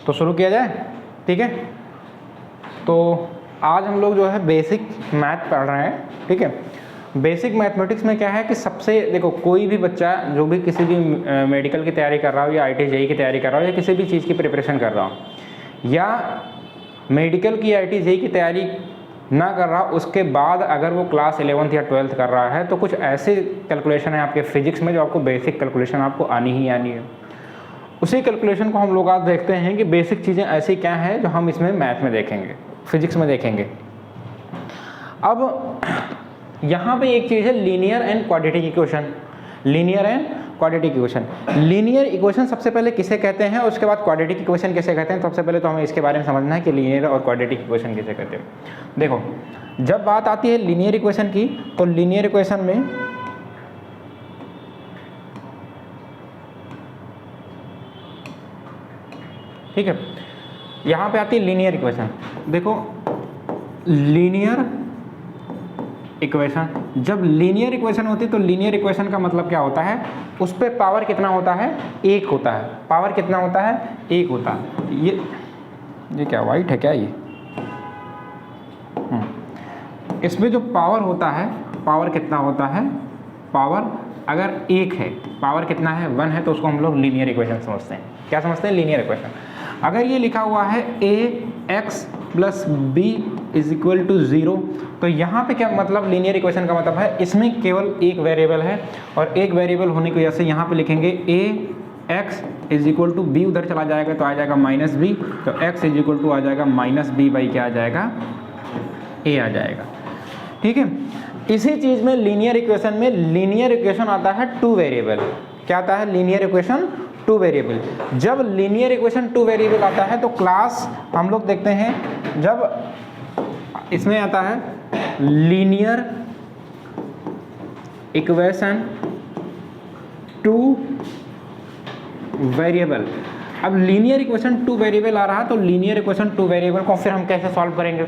तो शुरू किया जाए, ठीक है। तो आज हम लोग जो है बेसिक मैथ पढ़ रहे हैं, ठीक है। बेसिक मैथमेटिक्स में क्या है कि सबसे देखो, कोई भी बच्चा जो भी किसी भी मेडिकल की तैयारी कर रहा हो या IIT JEE की तैयारी कर रहा हो या किसी भी चीज़ की प्रिपरेशन कर रहा हो या मेडिकल की IIT JEE की तैयारी ना कर रहा, उसके बाद अगर वो क्लास 11th या 12th कर रहा है तो कुछ ऐसे कैलकुलेशन है आपके फिजिक्स में जो आपको बेसिक कैलकुलेशन आपको आनी ही आनी है। उसी कैलकुलेशन को हम लोग आज देखते हैं कि बेसिक चीज़ें ऐसी क्या हैं जो हम इसमें मैथ में देखेंगे, फिजिक्स में देखेंगे। अब यहाँ पे एक चीज़ है linear and quadratic equation. Linear and quadratic equation, linear equation सबसे पहले किसे कहते हैं और उसके बाद क्वाड्रेटिक इक्वेशन किसे कहते हैं। सबसे पहले तो हमें इसके बारे में समझना है कि लीनियर और क्वाड्रेटिक इक्वेशन किसे कहते हैं। देखो, जब बात आती है लीनियर इक्वेशन की तो लीनियर इक्वेशन में ठीक है, यहाँ पे आती है लीनियर इक्वेशन। देखो लीनियर इक्वेशन, जब लीनियर इक्वेशन होती है तो लीनियर इक्वेशन का मतलब क्या होता है, उस पर पावर कितना होता है, एक होता है। पावर कितना होता है, एक होता है। ये क्या वाइट है क्या ये, इसमें जो पावर होता है, पावर कितना होता है, पावर अगर एक है, पावर कितना है, 1 है, तो उसको हम लोग लीनियर इक्वेशन समझते हैं। क्या समझते हैं, लीनियर इक्वेशन। अगर ये लिखा हुआ है ax + b = 0, तो यहाँ पे क्या मतलब, लीनियर इक्वेशन का मतलब है इसमें केवल एक वेरिएबल है और एक वेरिएबल होने की वजह से यहाँ पे लिखेंगे ax = b, उधर चला जाएगा तो आ जाएगा -b, तो x = आ जाएगा -b/ क्या आ जाएगा, a आ जाएगा, ठीक है। इसी चीज़ में लीनियर इक्वेशन में लीनियर इक्वेशन आता है 2 वेरिएबल। क्या आता है, लीनियर इक्वेशन 2 वेरिएबल। जब लीनियर इक्वेशन 2 वेरिएबल आता है तो क्लास हम लोग देखते हैं, जब इसमें आता है लीनियर इक्वेशन 2 वेरिएबल। अब लीनियर इक्वेशन 2 वेरिएबल आ रहा तो लीनियर इक्वेशन 2 वेरिएबल को फिर हम कैसे सॉल्व करेंगे।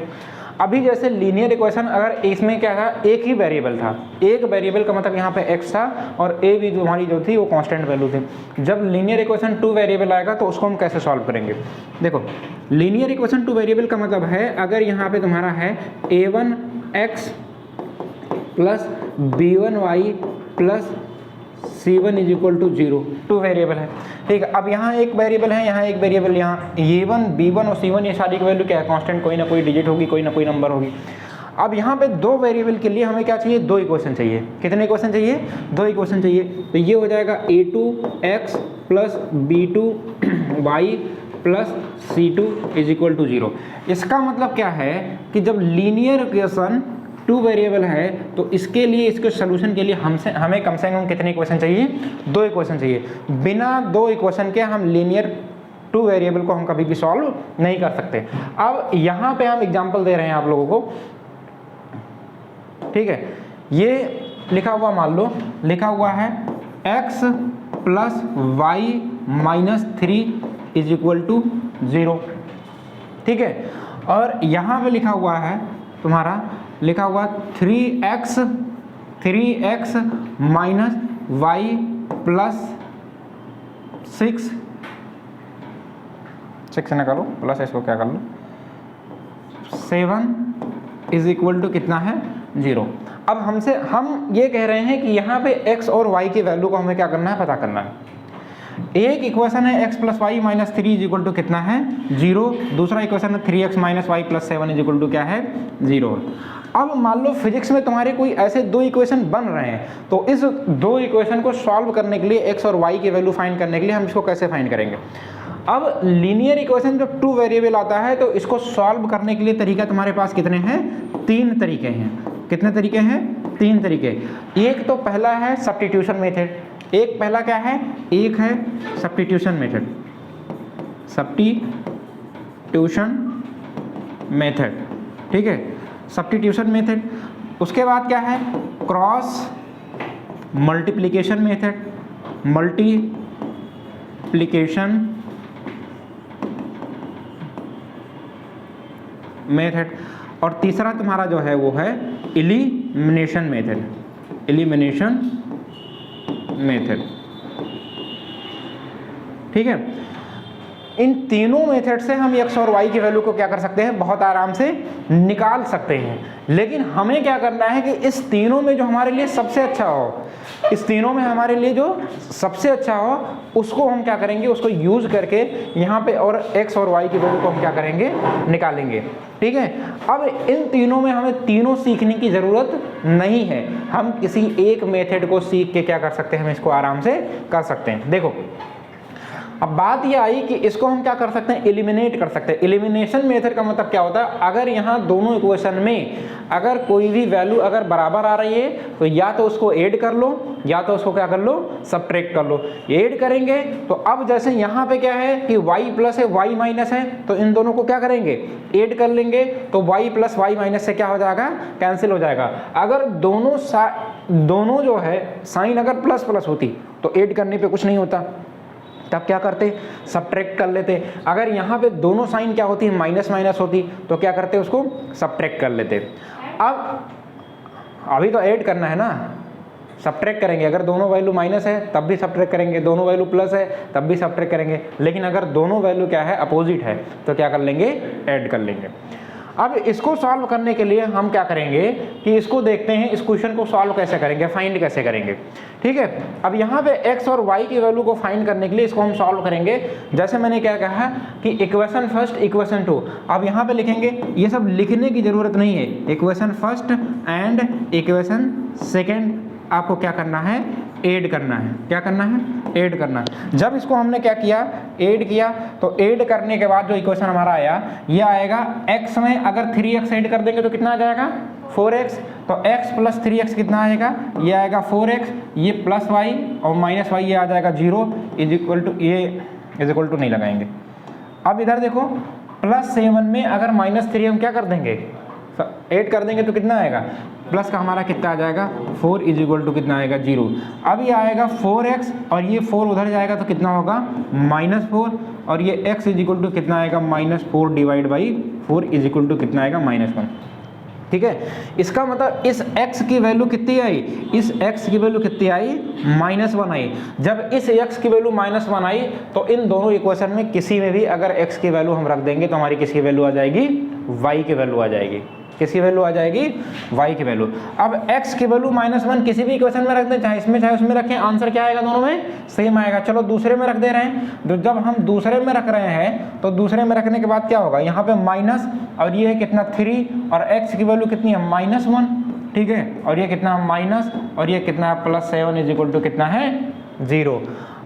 अभी जैसे लीनियर इक्वेशन अगर इसमें क्या था, एक ही वेरिएबल था, एक वेरिएबल का मतलब यहाँ पे x था और a भी हमारी जो थी वो कांस्टेंट वैल्यू थी। जब लीनियर इक्वेशन 2 वेरिएबल आएगा तो उसको हम कैसे सॉल्व करेंगे। देखो, लीनियर इक्वेशन 2 वेरिएबल का मतलब है, अगर यहाँ पे तुम्हारा है a1x + b1y + c1 = 0, 2 वेरिएबल है, ठीक है। अब यहाँ एक वेरिएबल है, यहाँ एक वेरिएबल, यहाँ a1 b1 और c1 ये सारी की वैल्यू क्या है, कांस्टेंट, कोई ना कोई डिजिट होगी, कोई ना कोई नंबर होगी। अब यहाँ पे 2 वेरिएबल के लिए हमें क्या चाहिए, 2 इक्वेशन चाहिए। कितने इक्वेशन चाहिए, 2 इक्वेशन चाहिए। तो ये हो जाएगा a2x + b2y + c2 = 0। इसका मतलब क्या है कि जब लीनियर इक्वेशन 2 वेरिएबल है तो इसके लिए, इसके सोल्यूशन के लिए हमें कम से कम कितने इक्वेशन चाहिए, 2 इक्वेशन चाहिए। बिना 2 इक्वेशन के हम लीनियर 2 वेरिएबल को हम कभी भी सॉल्व नहीं कर सकते। अब यहाँ पे हम एग्जांपल दे रहे हैं आप लोगों को, ठीक है। ये लिखा हुआ, मान लो लिखा हुआ है x + y - 3 = 0, ठीक है। और यहाँ पे लिखा हुआ है तुम्हारा, लिखा हुआ 3x - y + 6 निकालो, प्लस इसको क्या कर लो, 7 = कितना है, 0। अब हम ये कह रहे हैं कि यहाँ पे x और y की वैल्यू को हमें क्या करना है, पता करना है। एक इक्वेशन है x + y - 3 = कितना है, 0। दूसरा इक्वेशन है 3x - y + 7 = क्या है, 0। अब मान लो फिजिक्स में तुम्हारे कोई ऐसे 2 इक्वेशन बन रहे हैं, तो इस 2 इक्वेशन को सॉल्व करने के लिए, x और y की वैल्यू फाइंड करने के लिए हम इसको कैसे फाइंड करेंगे। अब लीनियर इक्वेशन जब 2 वेरिएबल आता है तो इसको सॉल्व करने के लिए तरीका तुम्हारे पास कितने हैं, 3 तरीके हैं। कितने तरीके हैं, 3 तरीके। एक तो पहला है सब्स्टिट्यूशन मेथड, एक पहला क्या है, एक है सब्स्टिट्यूशन मेथड, सब्स्टिट्यूशन मेथड, ठीक है, सब्स्टिट्यूशन मेथड। उसके बाद क्या है, cross multiplication method, multiplication method. और तीसरा तुम्हारा जो है वो है एलिमिनेशन मेथड, एलिमिनेशन मेथड, ठीक है। इन तीनों मेथड से हम x और y की वैल्यू को क्या कर सकते हैं, बहुत आराम से निकाल सकते हैं। लेकिन हमें क्या करना है कि इस तीनों में जो हमारे लिए सबसे अच्छा हो, इस तीनों में हमारे लिए जो सबसे अच्छा हो उसको हम क्या करेंगे, उसको यूज करके यहाँ पे और x और y की वैल्यू को हम क्या करेंगे, निकालेंगे। ठीक है, अब इन तीनों में हमें तीनों सीखने की ज़रूरत नहीं है, हम किसी एक मेथड को सीख के क्या कर सकते हैं, हम इसको आराम से कर सकते हैं। देखो अब बात ये आई कि इसको हम क्या कर सकते हैं, एलिमिनेट कर सकते हैं। एलिमिनेशन मेथड का मतलब क्या होता है, अगर यहाँ दोनों इक्वेशन में अगर कोई भी वैल्यू अगर बराबर आ रही है तो या तो उसको ऐड कर लो या तो उसको क्या कर लो, सब्ट्रैक्ट कर लो। ऐड करेंगे तो अब जैसे यहाँ पे क्या है कि y प्लस है y माइनस है, तो इन दोनों को क्या करेंगे, ऐड कर लेंगे, तो y प्लस y माइनस से क्या हो जाएगा, कैंसिल हो जाएगा। अगर दोनों जो है साइन अगर प्लस प्लस होती तो ऐड करने पे कुछ नहीं होता, तब क्या करते, सब्ट्रैक्ट कर लेते। अगर यहाँ पे दोनों साइन क्या होती है, माइनस माइनस होती तो क्या करते, उसको सब्ट्रैक्ट कर लेते। अब अभी तो ऐड करना है ना, सब्ट्रैक्ट करेंगे। अगर दोनों वैल्यू माइनस है तब भी सब्ट्रैक्ट करेंगे, दोनों वैल्यू प्लस है तब भी सब्ट्रैक्ट करेंगे। लेकिन अगर दोनों वैल्यू क्या है, अपोजिट है, तो क्या कर लेंगे, ऐड कर लेंगे। अब इसको सॉल्व करने के लिए हम क्या करेंगे कि इसको देखते हैं, इस क्वेश्चन को सॉल्व कैसे करेंगे, फाइंड कैसे करेंगे। ठीक है, अब यहाँ पे x और y की वैल्यू को फाइंड करने के लिए इसको हम सॉल्व करेंगे। जैसे मैंने क्या कहा कि इक्वेशन फर्स्ट इक्वेशन टू, अब यहाँ पे लिखेंगे, ये सब लिखने की जरूरत नहीं है। Equation first and equation second आपको क्या करना है, ऐड करना है। क्या करना है, ऐड करना है। जब इसको हमने क्या किया, ऐड किया, तो ऐड करने के बाद जो इक्वेशन हमारा आया, ये आएगा x में अगर 3x ऐड कर देंगे तो कितना आ जाएगा, 4x। तो x प्लस 3x कितना आएगा, ये आएगा 4x, ये प्लस y और माइनस y ये आ जाएगा 0 इज इक्वल टू, ये इज इक्वल टू नहीं लगाएंगे। अब इधर देखो प्लस 7 में अगर माइनस 3 हम क्या कर देंगे, ऐड कर देंगे तो कितना आएगा, प्लस का हमारा कितना आ जाएगा, 4 इज इक्वल टू कितना आएगा, 0। अब ये आएगा 4x और ये 4 उधर जाएगा तो कितना होगा, -4, और ये x इज इक्वल टू कितना आएगा, -4 divide by 4 is equal to कितना आएगा, -1। ठीक है, इसका मतलब इस x की वैल्यू कितनी आई, इस x की वैल्यू कितनी आई, -1 आई। जब इस x की वैल्यू -1 आई तो इन दोनों इक्वेशन में किसी में भी अगर x की वैल्यू हम रख देंगे तो हमारी किसकी वैल्यू आ जाएगी, y की वैल्यू आ जाएगी। किसकी वैल्यू आ जाएगी, y की वैल्यू। अब x की वैल्यू -1 किसी भी इक्वेशन में रख दें, चाहे इसमें चाहे उसमें रखें, आंसर क्या आएगा, दोनों में सेम आएगा। चलो दूसरे में रख दे रहे हैं, तो जब हम दूसरे में रख रहे हैं तो दूसरे में रखने के बाद क्या होगा, यहाँ पे माइनस और ये है कितना 3 और x की वैल्यू कितनी है, -1। ठीक है, और ये कितना माइनस और ये कितना +7 इज इक्वल टू कितना है, 0।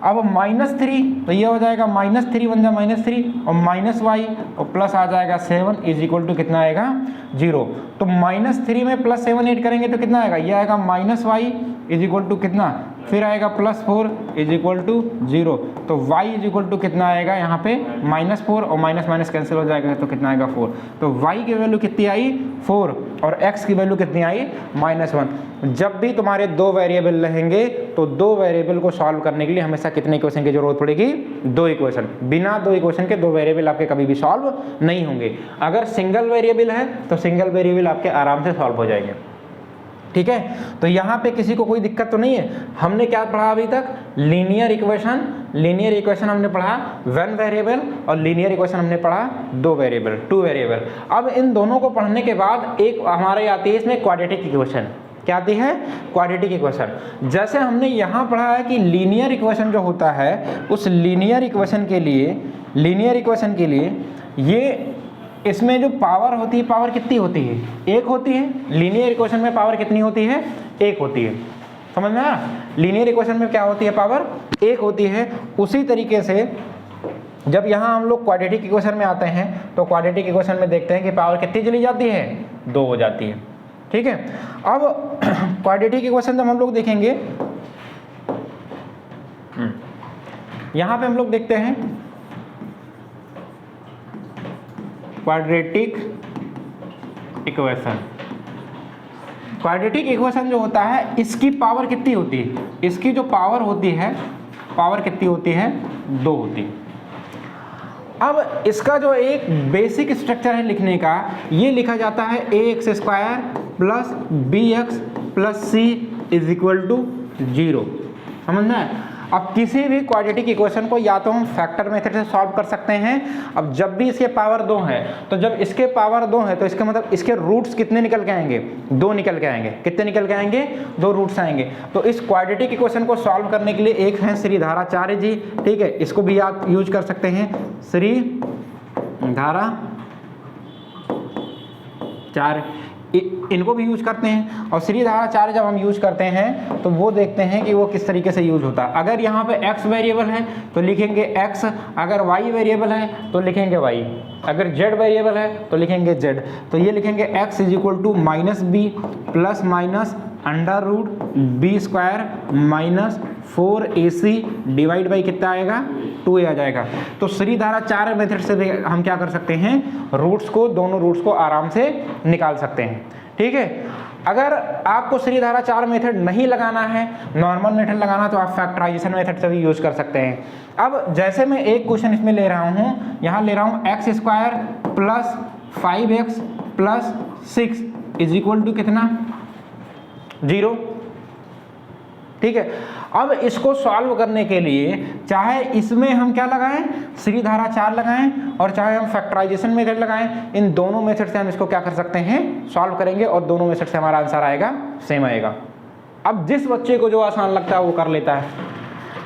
अब -3 तो ये हो जाएगा -3 बन जाए -3 और -y और प्लस आ जाएगा 7 इज इक्वल टू कितना आएगा, 0। तो -3 में +7 ऐड करेंगे तो कितना आएगा, ये आएगा -y इज इक्वल टू कितना, फिर आएगा +4 इज इक्वल टू 0। तो y इज इक्वल टू कितना आएगा, यहाँ पे -4 और माइनस माइनस कैंसिल हो जाएगा तो कितना आएगा 4। तो y की वैल्यू कितनी आई, 4, और x की वैल्यू कितनी आई, -1। जब भी तुम्हारे दो वेरिएबल रहेंगे तो दो वेरिएबल को सॉल्व करने के लिए हमेशा कितने इक्वेशन की जरूरत पड़ेगी, 2 इक्वेशन। बिना 2 इक्वेशन के 2 वेरिएबल आपके कभी भी सॉल्व नहीं होंगे। अगर सिंगल वेरिएबल है तो सिंगल वेरिएबल आपके आराम से सॉल्व हो जाएंगे। ठीक है, तो यहाँ पे किसी को कोई दिक्कत तो नहीं है। हमने क्या पढ़ा अभी तक, लीनियर इक्वेशन। लीनियर इक्वेशन हमने पढ़ा 1 वेरिएबल और लीनियर इक्वेशन हमने पढ़ा 2 वेरिएबल, 2 वेरिएबल। अब इन दोनों को पढ़ने के बाद एक हमारे आती है इसमें क्वाड्रेटिक इक्वेशन। क्या आती है, क्वाड्रेटिक इक्वेशन। जैसे हमने यहाँ पढ़ा है कि लीनियर इक्वेशन जो होता है, उस लीनियर इक्वेशन के लिए ये इसमें जो पावर होती है, पावर कितनी होती है, 1 होती है। लीनियर इक्वेशन में पावर कितनी होती है, 1 होती है। समझ में आया, लीनियर इक्वेशन में क्या होती है, पावर 1 होती है। उसी तरीके से जब यहाँ हम लोग क्वाड्रेटिक इक्वेशन में आते हैं तो क्वाड्रेटिक इक्वेशन में देखते हैं कि पावर कितनी चली जाती है, 2 हो जाती है। ठीक है, अब क्वाड्रेटिक इक्वेशन जब हम लोग देखेंगे, यहाँ पे हम लोग देखते हैं क्वाड्रेटिक इक्वेशन। क्वाड्रेटिक इक्वेशन जो होता है, इसकी पावर कितनी होती है, इसकी जो पावर होती है, पावर कितनी होती है, 2 होती है। अब इसका जो एक बेसिक स्ट्रक्चर है लिखने का, ये लिखा जाता है ax² + bx + c is equal to 0। समझना है। अब किसी भी क्वाड्रेटिक इक्वेशन को या तो हम फैक्टर मेथड से सॉल्व कर सकते हैं। अब जब भी इसके पावर 2 है, तो जब इसके पावर 2 है तो इसका मतलब इसके रूट्स कितने निकल के आएंगे, 2 निकल के आएंगे। कितने निकल के आएंगे, 2 रूट्स आएंगे। तो इस क्वाड्रेटिक इक्वेशन को सॉल्व करने के लिए एक है श्रीधाराचार्य जी, ठीक है, इसको भी आप यूज कर सकते हैं, श्रीधाराचार्य, इनको भी यूज करते हैं। और श्रीधाराचार्य जब हम यूज करते हैं तो वो देखते हैं कि वो किस तरीके से यूज होता है। अगर यहाँ पे x वेरिएबल है तो लिखेंगे x, अगर y वेरिएबल है तो लिखेंगे y, अगर z वेरिएबल है तो लिखेंगे z। तो ये लिखेंगे x is equal to minus B plus minus under root B square minus 4ac divide by कितना आएगा, 2a आ जाएगा। तो श्रीधाराचार्य मेथड से हम क्या कर सकते हैं, रूट्स को, दोनों रूट्स को आराम से निकाल सकते हैं, ठीक है। अगर आपको श्रीधाराचार्य मेथड नहीं लगाना है, नॉर्मल मेथड लगाना, तो आप फैक्टराइजेशन मेथड से भी यूज कर सकते हैं। अब जैसे मैं एक क्वेश्चन इसमें ले रहा हूँ, यहाँ ले रहा हूँ x square plus 5x plus 6 is equal to कितना, 0, ठीक है। अब इसको सॉल्व करने के लिए चाहे इसमें हम क्या लगाएं, श्रीधाराचार्य लगाएं, और चाहे हम फैक्टराइजेशन मेथड लगाएं, इन दोनों मेथड से हम इसको क्या कर सकते हैं, सॉल्व करेंगे, और दोनों मेथड से हमारा आंसर आएगा सेम आएगा। अब जिस बच्चे को जो आसान लगता है वो कर लेता है,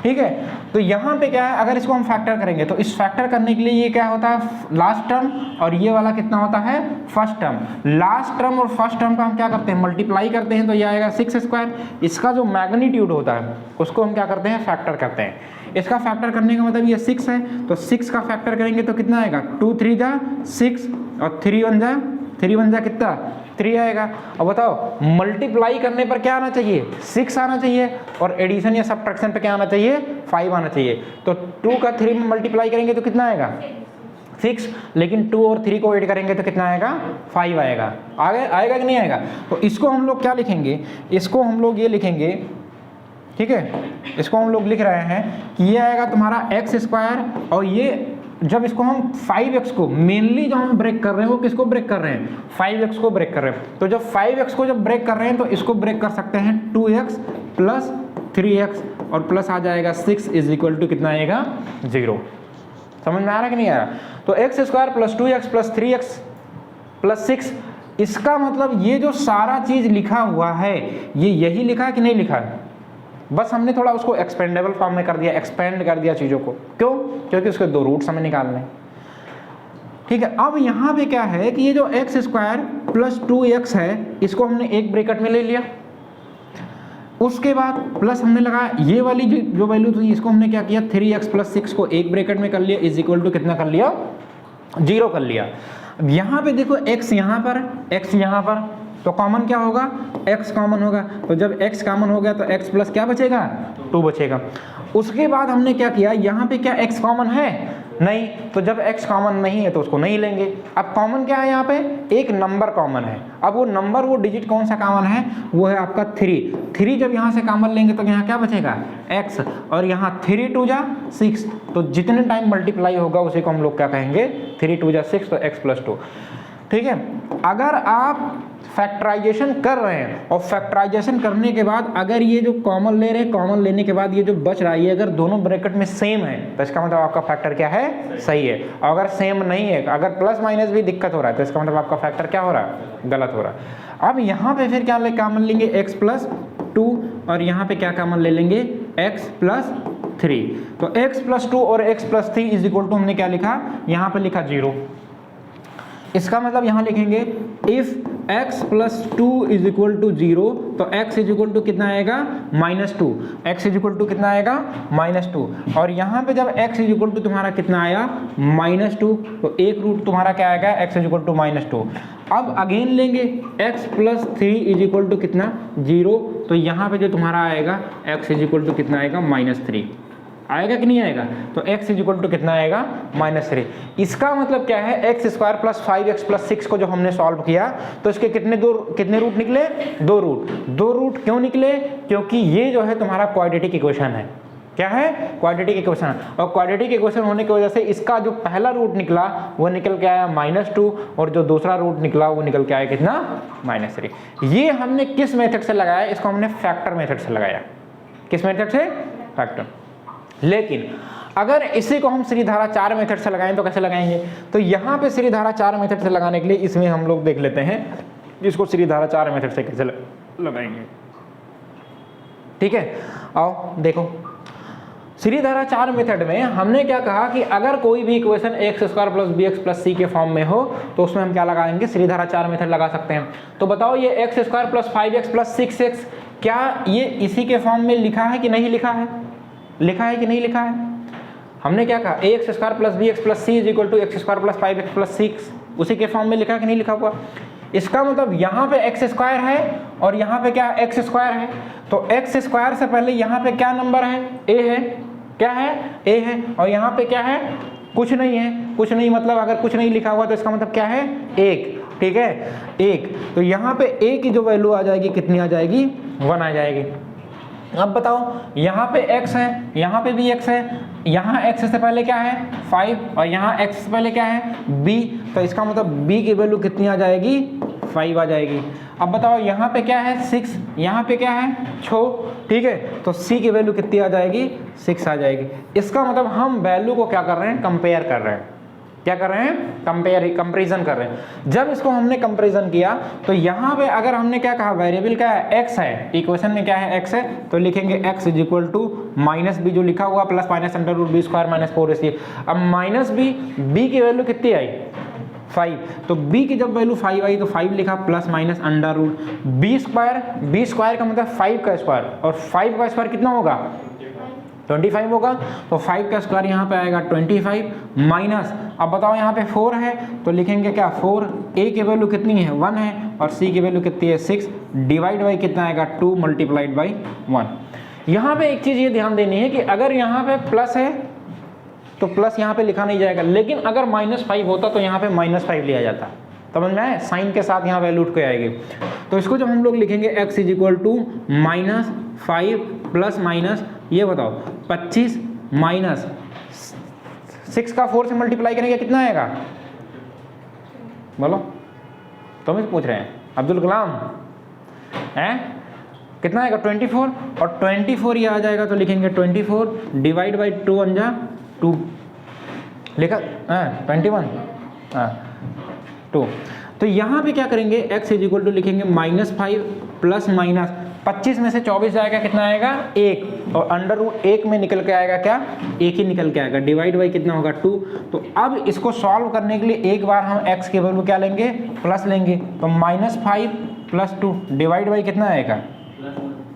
ठीक है। तो यहाँ पे क्या है, अगर इसको हम फैक्टर करेंगे तो इस फैक्टर करने के लिए ये क्या होता है, लास्ट टर्म, और ये वाला कितना होता है, फर्स्ट टर्म। लास्ट टर्म और फर्स्ट टर्म का हम क्या करते हैं, मल्टीप्लाई करते हैं, तो ये आएगा 6 स्क्वायर। इसका जो मैग्नीट्यूड होता है उसको हम क्या करते हैं, फैक्टर करते हैं। इसका फैक्टर करने का मतलब ये 6 है, तो 6 का फैक्टर करेंगे तो कितना आएगा, 2 3 जा 6 और 3 1 जा कितना, 3 आएगा। अब बताओ मल्टीप्लाई करने पर क्या आना चाहिए, 6 आना चाहिए, और एडिशन या सब्ट्रैक्शन पे क्या आना चाहिए, 5 आना चाहिए। तो 2 का 3 में मल्टीप्लाई करेंगे तो कितना आएगा, 6, लेकिन 2 और 3 को ऐड करेंगे तो कितना आएगा, 5 आएगा। आएगा कि नहीं आएगा। तो इसको हम लोग क्या लिखेंगे, इसको हम लोग ये लिखेंगे, ठीक है, इसको हम लोग लिख रहे हैं कि ये आएगा तुम्हारा एक्स स्क्वायर, और ये जब इसको हम 5x को मेनली जो हम ब्रेक कर रहे हैं वो किसको ब्रेक कर रहे हैं, 5x को ब्रेक कर रहे हैं। तो जब 5x को जब ब्रेक कर रहे हैं तो इसको ब्रेक कर सकते हैं 2x प्लस 3x, और प्लस आ जाएगा 6 इज इक्वल टू कितना आएगा, 0। समझ में आ रहा है कि नहीं आ रहा। तो x square plus 2x plus 3x plus 6, इसका मतलब ये जो सारा चीज लिखा हुआ है ये यही लिखा है कि नहीं लिखा है, बस हमने थोड़ा उसको एक्सपेंडेबल फॉर्म में कर दिया, एक्सपेंड कर दिया चीज़ों को। क्यों, क्योंकि उसके 2 रूट्स हमें निकालने, ठीक है। अब यहाँ पे क्या है कि ये जो एक्स स्क्वायर प्लस 2x है इसको हमने एक ब्रैकेट में ले लिया, उसके बाद प्लस हमने लगाया, ये वाली जो वैल्यू थी इसको हमने क्या किया, 3x प्लस 6 को एक ब्रैकेट में कर लिया, इज इक्वल टू कितना कर लिया, 0 कर लिया। अब यहाँ पे देखो x यहाँ पर, x यहाँ पर, तो कॉमन क्या होगा, x कॉमन होगा। तो जब x कॉमन हो गया तो x प्लस क्या बचेगा, 2 बचेगा। उसके बाद हमने क्या किया, यहाँ पे क्या x कॉमन है, नहीं, तो जब x कॉमन नहीं है तो उसको नहीं लेंगे। अब कॉमन क्या है, यहाँ पे एक नंबर कॉमन है। अब वो नंबर, वो डिजिट कौन सा कॉमन है, वो है आपका 3। जब यहाँ से कॉमन लेंगे तो यहाँ क्या बचेगा, x, और यहाँ 3 2 जा 6, तो जितने टाइम मल्टीप्लाई होगा उसी को हम लोग क्या कहेंगे, 3 2 जा 6, तो x प्लस 2, ठीक है। अगर आप फैक्टराइजेशन कर रहे हैं और फैक्टराइजेशन करने के बाद अगर ये जो कॉमन ले रहे हैं, कॉमन लेने के बाद ये जो बच रहा है, अगर दोनों ब्रैकेट में सेम है तो इसका मतलब आपका फैक्टर क्या है, सही है। और अगर सेम नहीं है, अगर प्लस माइनस भी दिक्कत हो रहा है, तो इसका मतलब आपका फैक्टर क्या हो रहा है, गलत हो रहा है। अब यहाँ पे फिर क्या कॉमन लेंगे, x प्लस 2, और यहाँ पे क्या कॉमन ले लेंगे, x प्लस 3। तो x प्लस 2 और x plus 3 is equal to हमने क्या लिखा, यहाँ पे लिखा 0। इसका मतलब यहाँ लिखेंगे if x plus 2 is equal to 0, तो x इज इक्वल टू कितना आएगा, -2। x इज इक्वल टू कितना आएगा, -2। और यहाँ पे जब x इज इक्वल टू तुम्हारा कितना आया, -2, तो एक रूट तुम्हारा क्या आएगा, x इज इक्वल टू -2। अब अगेन लेंगे x plus 3 is equal to कितना, 0, तो यहाँ पे जो तुम्हारा आएगा x इज इक्वल टू कितना आएगा, -3 आएगा कि नहीं आएगा। तो x इज इक्वल टू कितना आएगा, -3। इसका मतलब क्या है, x square plus 5x plus 6 को जो हमने सॉल्व किया तो इसके कितने रूट निकले, 2 रूट। 2 रूट क्यों निकले, क्योंकि ये जो है तुम्हारा क्वाड्रेटिक इक्वेशन है। क्या है, क्वाड्रेटिक इक्वेशन। और क्वाड्रेटिक इक्वेशन होने की वजह से इसका जो पहला रूट निकला वो निकल के आया -2, और जो दूसरा रूट निकला वो निकल के आया कितना, -3। ये हमने किस मेथड से लगाया, इसको हमने फैक्टर मेथड से लगाया। किस मेथड से, फैक्टर। लेकिन अगर इसी को हम श्रीधारा 4 मेथड से लगाएं तो कैसे लगाएंगे? तो यहाँ पे श्रीधारा 4 मेथड से लगाने के लिए इसमें हम लोग देख लेते हैं इसको श्रीधारा 4 मेथड से कैसे लगाएंगे। ठीक है, आओ देखो, श्रीधारा 4 मेथड में हमने क्या कहा कि अगर कोई भी equation x square plus B x plus c के फॉर्म में हो तो उसमें हम क्या लगाएंगे? श्रीधारा 4 मेथड लगा सकते हैं। तो बताओ ये x square plus 5x plus 6x क्या ये इसी के फॉर्म में लिखा है कि नहीं लिखा है? लिखा है कि नहीं लिखा है? हमने क्या कहा? X square plus B x plus C is equal to x square plus 5x plus 6 उसी के फॉर्म में लिखा है कि नहीं लिखा हुआ? इसका मतलब यहाँ पे एक्स स्क्वायर है और यहाँ पे क्या एक्स स्क्वायर है, तो एक्स स्क्वायर से पहले यहाँ पे क्या नंबर है? ए है। क्या है? ए है। और यहाँ पे क्या है? कुछ नहीं है। कुछ नहीं मतलब अगर कुछ नहीं लिखा हुआ तो इसका मतलब क्या है? एक। ठीक है, एक। तो यहाँ पे ए की जो वैल्यू आ जाएगी कितनी आ जाएगी? 1 आ जाएगी। अब बताओ यहाँ पे x है, यहाँ पे भी x है, यहाँ x से पहले क्या है? 5 और यहाँ x से पहले क्या है? b, तो इसका मतलब b की वैल्यू कितनी आ जाएगी? 5 आ जाएगी। अब बताओ यहाँ पे क्या है? 6, यहाँ पे क्या है? 6। ठीक है, तो c की वैल्यू कितनी आ जाएगी? 6 आ जाएगी। इसका मतलब हम वैल्यू को क्या कर रहे हैं? कंपेयर कर रहे हैं। क्या कर रहे हैं? कंपैरिजन कर रहे हैं। जब इसको हमने कंपैरिजन किया तो यहाँ पे अगर हमने क्या कहा? वेरिएबल क्या है? x है। इक्वेशन में क्या है? x है, तो लिखेंगे x is equal to minus B जो लिखा हुआ plus minus under root B square minus 4ac। अब माइनस बी की वैल्यू कितनी आई? 5, तो b की जब वैल्यू 5 आई तो 5 लिखा plus minus under root B square का मतलब 5 का स्क्वायर, और 5 का स्क्वायर कितना होगा? 25 होगा। तो 5 का स्क्वायर यहाँ पे आएगा 25 माइनस, अब बताओ यहाँ पे 4 है तो लिखेंगे क्या? 4। a की वैल्यू कितनी है? 1 है, और c की वैल्यू कितनी है? 6 डिवाइड बाई कितना आएगा? 2 मल्टीप्लाइड बाई 1। यहाँ पे एक चीज़ ये ध्यान देनी है कि अगर यहाँ पे प्लस है तो प्लस यहाँ पे लिखा नहीं जाएगा, लेकिन अगर -5 होता तो यहाँ पे -5 लिया जाता। समझ में आए? साइन के साथ यहाँ वैल्यू उठ के आएगी। तो इसको जब हम लोग लिखेंगे x is equal to -5 plus minus ये बताओ 25 माइनस 6 का 4 से मल्टीप्लाई करेंगे कितना आएगा? बोलो, तुम ही पूछ रहे हैं अब्दुल कलाम हैं? कितना आएगा? 24, और 24 ये आ जाएगा तो लिखेंगे 24 डिवाइड बाई 2 अंजा 2 लिखा 21 2। तो यहाँ पे क्या करेंगे? x इज इक्वल टू लिखेंगे -5 प्लस माइनस 25 में से 24 जाएगा कितना आएगा? 1, और अंडर रूट 1 में निकल के आएगा क्या? 1 ही निकल के आएगा, डिवाइड बाई कितना होगा? 2। तो अब इसको सॉल्व करने के लिए एक बार हम x की वैल्यू क्या लेंगे? प्लस लेंगे, तो -5 प्लस 2 डिवाइड बाई कितना आएगा?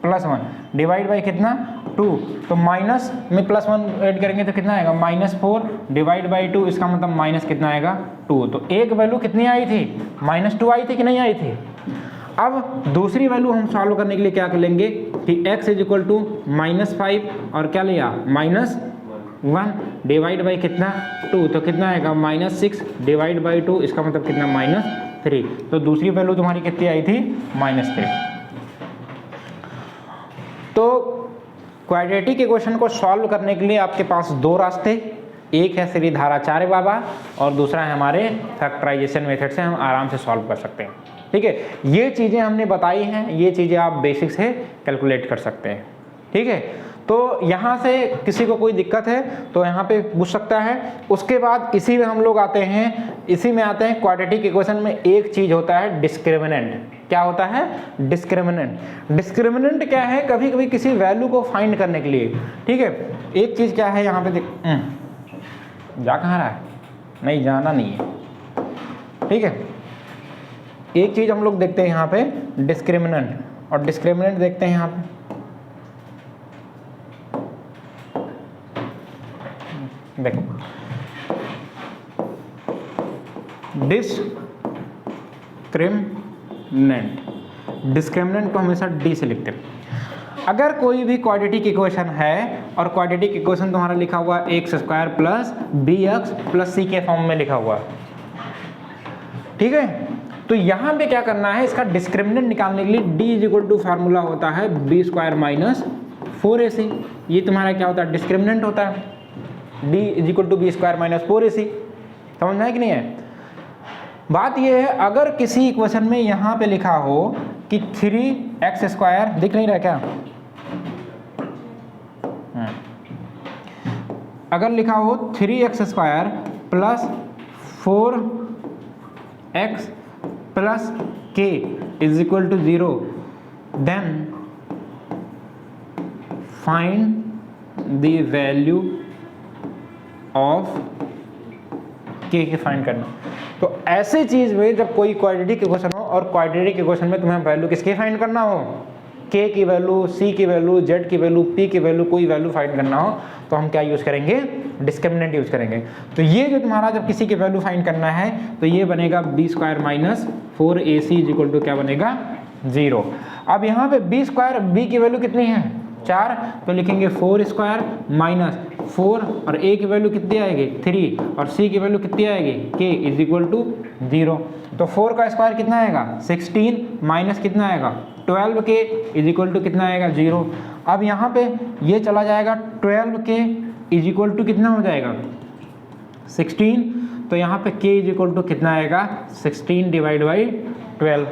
+1 डिवाइड बाई कितना? 2। तो माइनस में +1 ऐड करेंगे तो कितना आएगा? -4 डिवाइड बाई 2, इसका मतलब माइनस कितना आएगा? 2। तो एक वैल्यू कितनी आई थी? -2 आई थी कि नहीं आई थी? अब दूसरी वैल्यू हम सॉल्व करने के लिए क्या कर लेंगे कि x इज इक्वल टू -5 और क्या लिया? -1 डिवाइड बाई कितना? 2, तो कितना आएगा? -6 डिवाइड बाई 2, इसका मतलब कितना? -3। तो दूसरी वैल्यू तुम्हारी कितनी आई थी? -3। तो क्वाड्रेटिक इक्वेशन को सॉल्व करने के लिए आपके पास दो रास्ते, एक है श्रीधारा 4 बाबा और दूसरा है हमारे फैक्टराइजेशन मेथड से हम आराम से सॉल्व कर सकते हैं। ठीक है, ये चीज़ें हमने बताई हैं, ये चीज़ें आप बेसिक से कैलकुलेट कर सकते हैं। ठीक है, तो यहाँ से किसी को कोई दिक्कत है तो यहाँ पे पूछ सकता है। उसके बाद इसी में हम लोग आते हैं, इसी में आते हैं क्वाड्रेटिक इक्वेशन में एक चीज़ होता है डिस्क्रिमिनेंट। क्या होता है? डिस्क्रिमिनेंट। डिस्क्रिमिनेंट क्या है? कभी कभी किसी वैल्यू को फाइंड करने के लिए। ठीक है, एक चीज़ क्या है यहाँ पे देख, जा कहाँ रहा है? नहीं, जाना नहीं है। ठीक है, एक चीज़ हम लोग देखते हैं यहाँ पे डिस्क्रिमिनेंट, और डिस्क्रिमिनेंट देखते हैं यहाँ पे देखो, डिस्क्रिमिनेंट को हमेशा डी से लिखते हैं। अगर कोई भी क्वाड्रेटिक इक्वेशन है और क्वाड्रेटिक इक्वेशन तुम्हारा लिखा हुआ x square plus B x plus c के फॉर्म में लिखा हुआ, ठीक है, तो यहाँ पे क्या करना है? इसका डिस्क्रिमिनेंट निकालने के लिए D is equal to formula होता है बी स्क्वायर माइनस 4ac। ये तुम्हारा क्या होता है? डिस्क्रिमिनेंट होता है। D is equal to B square minus 4ac। समझ में है कि नहीं है? बात यह है, अगर किसी इक्वेशन में यहाँ पे लिखा हो कि 3x स्क्वायर, दिख नहीं रहा क्या? अगर लिखा हो 3x² plus 4x plus k is equal to 0, then find the value of k की फाइंड करना। तो ऐसे चीज में जब कोई क्वाड्रेटिक इक्वेशन हो और क्वाड्रेटिक इक्वेशन में तुम्हें वैल्यू किसकी फाइंड करना हो, k की वैल्यू, c की वैल्यू, z की वैल्यू, p की वैल्यू, कोई वैल्यू फाइंड करना हो तो हम क्या यूज करेंगे, डिस्क्रिमिनेंट यूज करेंगे। तो ये जो तुम्हारा जब किसी की वैल्यू फाइंड करना है तो ये बनेगा b² minus 4ac is equal to क्या बनेगा 0। अब यहाँ पे b² b की वैल्यू कितनी है 4, तो लिखेंगे 4² माइनस 4 और a की वैल्यू कितनी आएगी 3 और c की वैल्यू कितनी आएगी k इज इक्वल टू 0। तो 4 का स्क्वायर कितना आएगा 16 माइनस कितना आएगा 12k इज इक्वल टू कितना आएगा 0। अब यहाँ पे ये चला जाएगा 12k इज इक्वल टू कितना हो जाएगा 16, तो यहाँ पे k इज इक्वल टू कितना आएगा 16 डिवाइड बाई 12।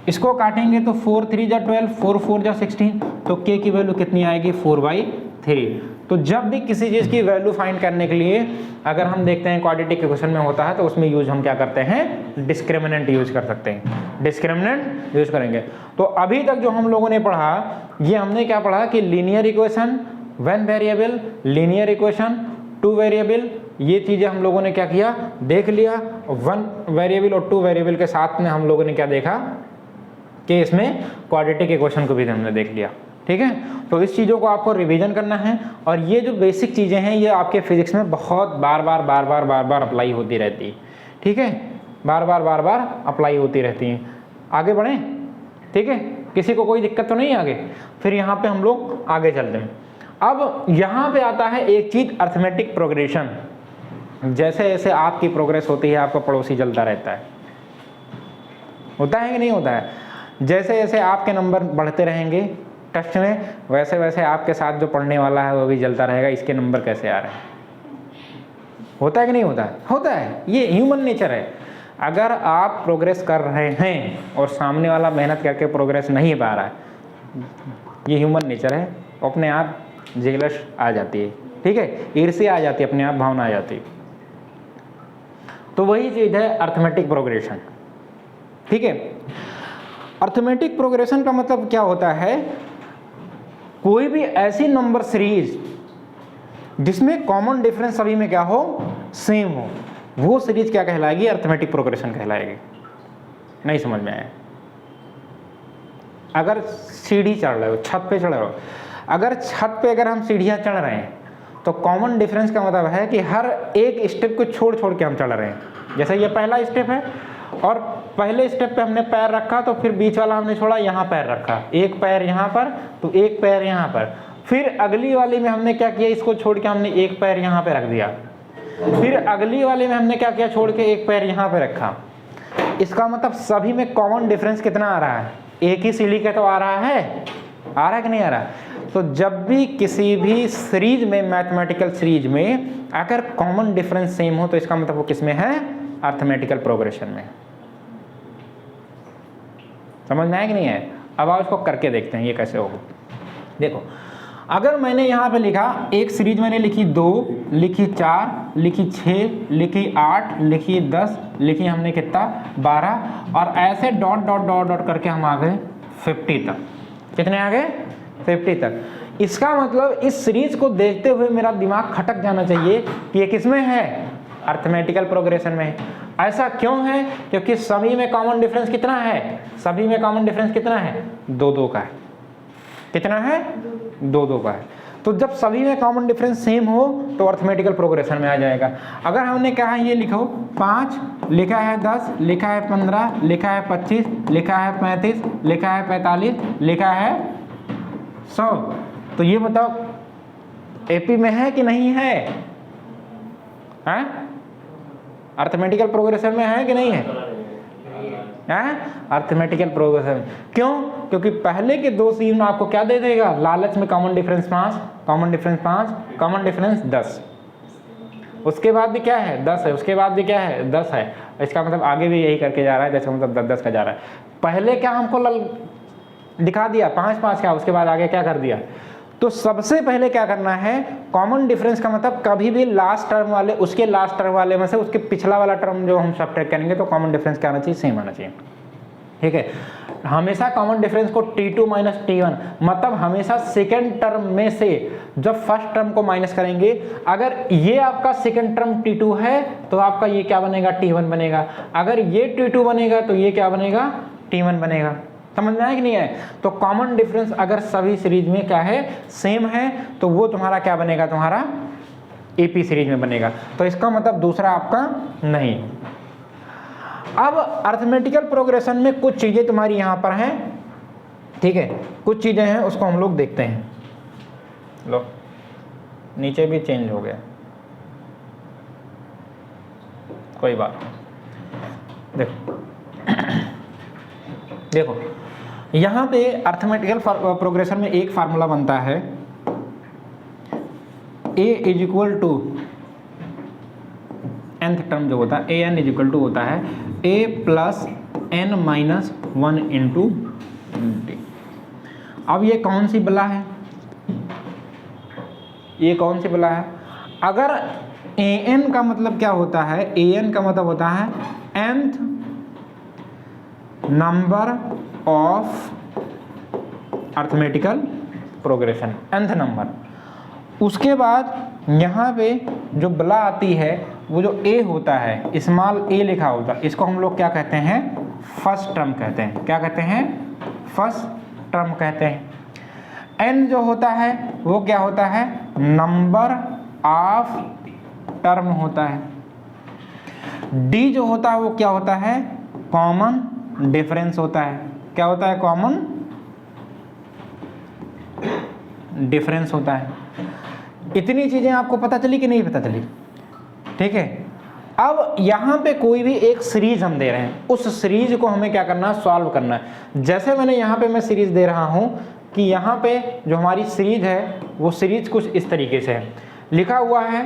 इसको काटेंगे तो 4 3 जा 12, 4 4 जा 16, तो k की वैल्यू कितनी आएगी 4/3। तो जब भी किसी चीज़ की वैल्यू फाइंड करने के लिए अगर हम देखते हैं क्वाड्रेटिक इक्वेशन में होता है तो उसमें यूज हम क्या करते हैं, डिस्क्रिमिनेंट यूज कर सकते हैं, डिस्क्रिमिनेंट यूज करेंगे। तो अभी तक जो हम लोगों ने पढ़ा, ये हमने क्या पढ़ा कि linear equation, one variable, linear equation, two variable, ये चीज़ें हम लोगों ने क्या किया, देख लिया। वन वेरिएबल और टू वेरिएबल के साथ में हम लोगों ने क्या देखा कि इसमें क्वाड्रेटिक इक्वेशन को भी हमने देख लिया। ठीक है, तो इस चीज़ों को आपको रिवीजन करना है और ये जो बेसिक चीज़ें हैं ये आपके फिजिक्स में बहुत बार बार अप्लाई होती रहती है। ठीक है, बार बार अप्लाई होती रहती हैं। आगे बढ़ें, ठीक है, किसी को कोई दिक्कत तो नहीं आगे। फिर यहाँ पे हम लोग आगे चलते हैं। अब यहाँ पे आता है एक चीज़, अर्थमेटिक प्रोग्रेशन। जैसे जैसे आपकी प्रोग्रेस होती है आपका पड़ोसी चलता रहता है, होता है कि नहीं होता है। जैसे जैसे आपके नंबर बढ़ते रहेंगे टेस्ट में, वैसे वैसे आपके साथ जो पढ़ने वाला है वो भी जलता रहेगा, इसके नंबर कैसे आ रहे हैं। होता है कि नहीं होता है, होता है, ये ह्यूमन नेचर है। अगर आप प्रोग्रेस कर रहे हैं और सामने वाला मेहनत करके प्रोग्रेस नहीं पा रहा है, ये ह्यूमन नेचर है, अपने आप जेलस आ जाती है। ठीक है, ईर्ष्या आ जाती है, अपने आप भावना आ जाती है। तो वही चीज़ है अर्थमेटिक प्रोग्रेशन। ठीक है, अर्थमेटिक प्रोग्रेशन का मतलब क्या होता है, कोई भी ऐसी नंबर सीरीज जिसमें कॉमन डिफरेंस सभी में क्या हो, सेम हो, वो सीरीज क्या कहलाएगी, अर्थमेटिक प्रोग्रेशन कहलाएगी। नहीं समझ में आया। अगर सीढ़ी चढ़ रहे हो, छत पे चढ़ रहे हो, अगर छत पे अगर हम सीढ़ियाँ चढ़ रहे हैं तो कॉमन डिफरेंस का मतलब है कि हर एक स्टेप को छोड़ छोड़ के हम चढ़ रहे हैं। जैसे ये पहला स्टेप है और पहले स्टेप पे हमने पैर रखा तो फिर बीच वाला हमने छोड़ा, यहाँ पैर रखा, एक पैर यहाँ पर तो एक पैर यहाँ पर, फिर अगली वाली में हमने क्या किया, इसको छोड़ के हमने एक पैर यहाँ पे रख दिया, फिर अगली वाली में हमने क्या किया, छोड़ के एक पैर यहाँ पे रखा। इसका मतलब सभी में कॉमन डिफरेंस कितना आ रहा है, एक ही सीढ़ी का तो आ रहा है कि नहीं आ रहा। तो जब भी किसी भी सीरीज में, मैथमेटिकल सीरीज में अगर कॉमन डिफरेंस सेम हो तो इसका मतलब वो किस में है, अर्थमेटिकल प्रोग्रेशन में। समझ में आया कि नहीं है। अब आप इसको करके देखते हैं ये कैसे होगा। देखो, अगर मैंने यहाँ पे लिखा, एक सीरीज मैंने लिखी 2, लिखी 4, लिखी 6, लिखी 8, लिखी 10, लिखी हमने कितना 12, और ऐसे डॉट डॉट डॉट डॉट करके हम आ गए 50 तक। कितने आ गए, 50 तक। इसका मतलब इस सीरीज को देखते हुए मेरा दिमाग खटक जाना चाहिए कि ये किसमें है, अर्थमेटिकल प्रोग्रेशन में। ऐसा क्यों है, क्योंकि सभी में कॉमन डिफरेंस कितना है, सभी में कॉमन डिफरेंस कितना है, 2-2 का है। कितना है, 2-2 का है। तो जब सभी में कॉमन डिफरेंस सेम हो तो अर्थमेटिकल प्रोग्रेशन में आ जाएगा। अगर हमने कहा ये लिखो 5, लिखा है 10, लिखा है 15, लिखा है 25, लिखा है 35, लिखा है 45, लिखा है 100, तो ये बताओ एपी में है कि नहीं है, अर्थमेटिकल प्रोग्रेशन में है कि नहीं है, अर्थमेटिकल प्रोग्रेशन। क्यों, क्योंकि पहले के 2 सीरीज में आपको क्या दे देगा, लालच में common difference 5, common difference 5, common difference 10, उसके बाद भी क्या है 10 है, उसके बाद भी क्या है 10 है। इसका मतलब आगे भी यही करके जा रहा है, जैसे मतलब 10-10 का जा रहा है। पहले क्या हमको दिखा दिया 5-5 का, उसके बाद आगे क्या कर दिया। तो सबसे पहले क्या करना है, कॉमन डिफरेंस का मतलब कभी भी लास्ट टर्म वाले उसके लास्ट टर्म वाले में से उसके पिछला वाला टर्म जो हम सब्ट्रैक्ट करेंगे तो कॉमन डिफरेंस क्या आना चाहिए, सेम आना चाहिए। ठीक है, हमेशा कॉमन डिफरेंस को T2 माइनस T1, मतलब हमेशा सेकेंड टर्म में से जब फर्स्ट टर्म को माइनस करेंगे, अगर ये आपका सेकेंड टर्म T2 है तो आपका ये क्या बनेगा, T1 बनेगा। अगर ये T2 बनेगा तो ये क्या बनेगा, T1 बनेगा। समझ में आया कि नहीं है? तो कॉमन डिफरेंस अगर सभी सीरीज में क्या है, सेम है, तो वो तुम्हारा क्या बनेगा, तुम्हारा AP सीरीज में बनेगा। तो इसका मतलब दूसरा आपका नहीं। अब अर्थमेटिकल प्रोग्रेशन में कुछ चीजें तुम्हारी यहां पर हैं, ठीक है, कुछ चीजें हैं उसको हम लोग देखते हैं। लो नीचे भी चेंज हो गया, कोई बात नहीं। देखो देखो यहां पे अर्थमेटिकल प्रोग्रेशन में एक फार्मूला बनता है, A is equal to nth term जो होता है an इज इक्वल टू होता है a plus n minus 1 into D. अब ये कौन सी बला है, ये कौन सी बला है? अगर an का मतलब क्या होता है, an का मतलब होता है nth number of arithmetical progression, nth number. उसके बाद यहाँ पे जो बला आती है वो जो a होता है, स्मॉल a लिखा होता है, इसको हम लोग क्या कहते हैं, फर्स्ट टर्म कहते हैं। क्या कहते हैं, फर्स्ट टर्म कहते हैं। n जो होता है वो क्या होता है, नंबर ऑफ टर्म होता है। d जो होता है वो क्या होता है, कॉमन डिफरेंस होता है। क्या होता है, कॉमन डिफरेंस होता है। इतनी चीजें आपको पता चली कि नहीं पता चली? ठीक है, अब यहां पे कोई भी एक सीरीज हम दे रहे हैं, उस सीरीज को हमें क्या करना है, सॉल्व करना है। जैसे मैंने यहां पे मैं सीरीज दे रहा हूं कि यहां पे जो हमारी सीरीज है वो सीरीज कुछ इस तरीके से है, लिखा हुआ है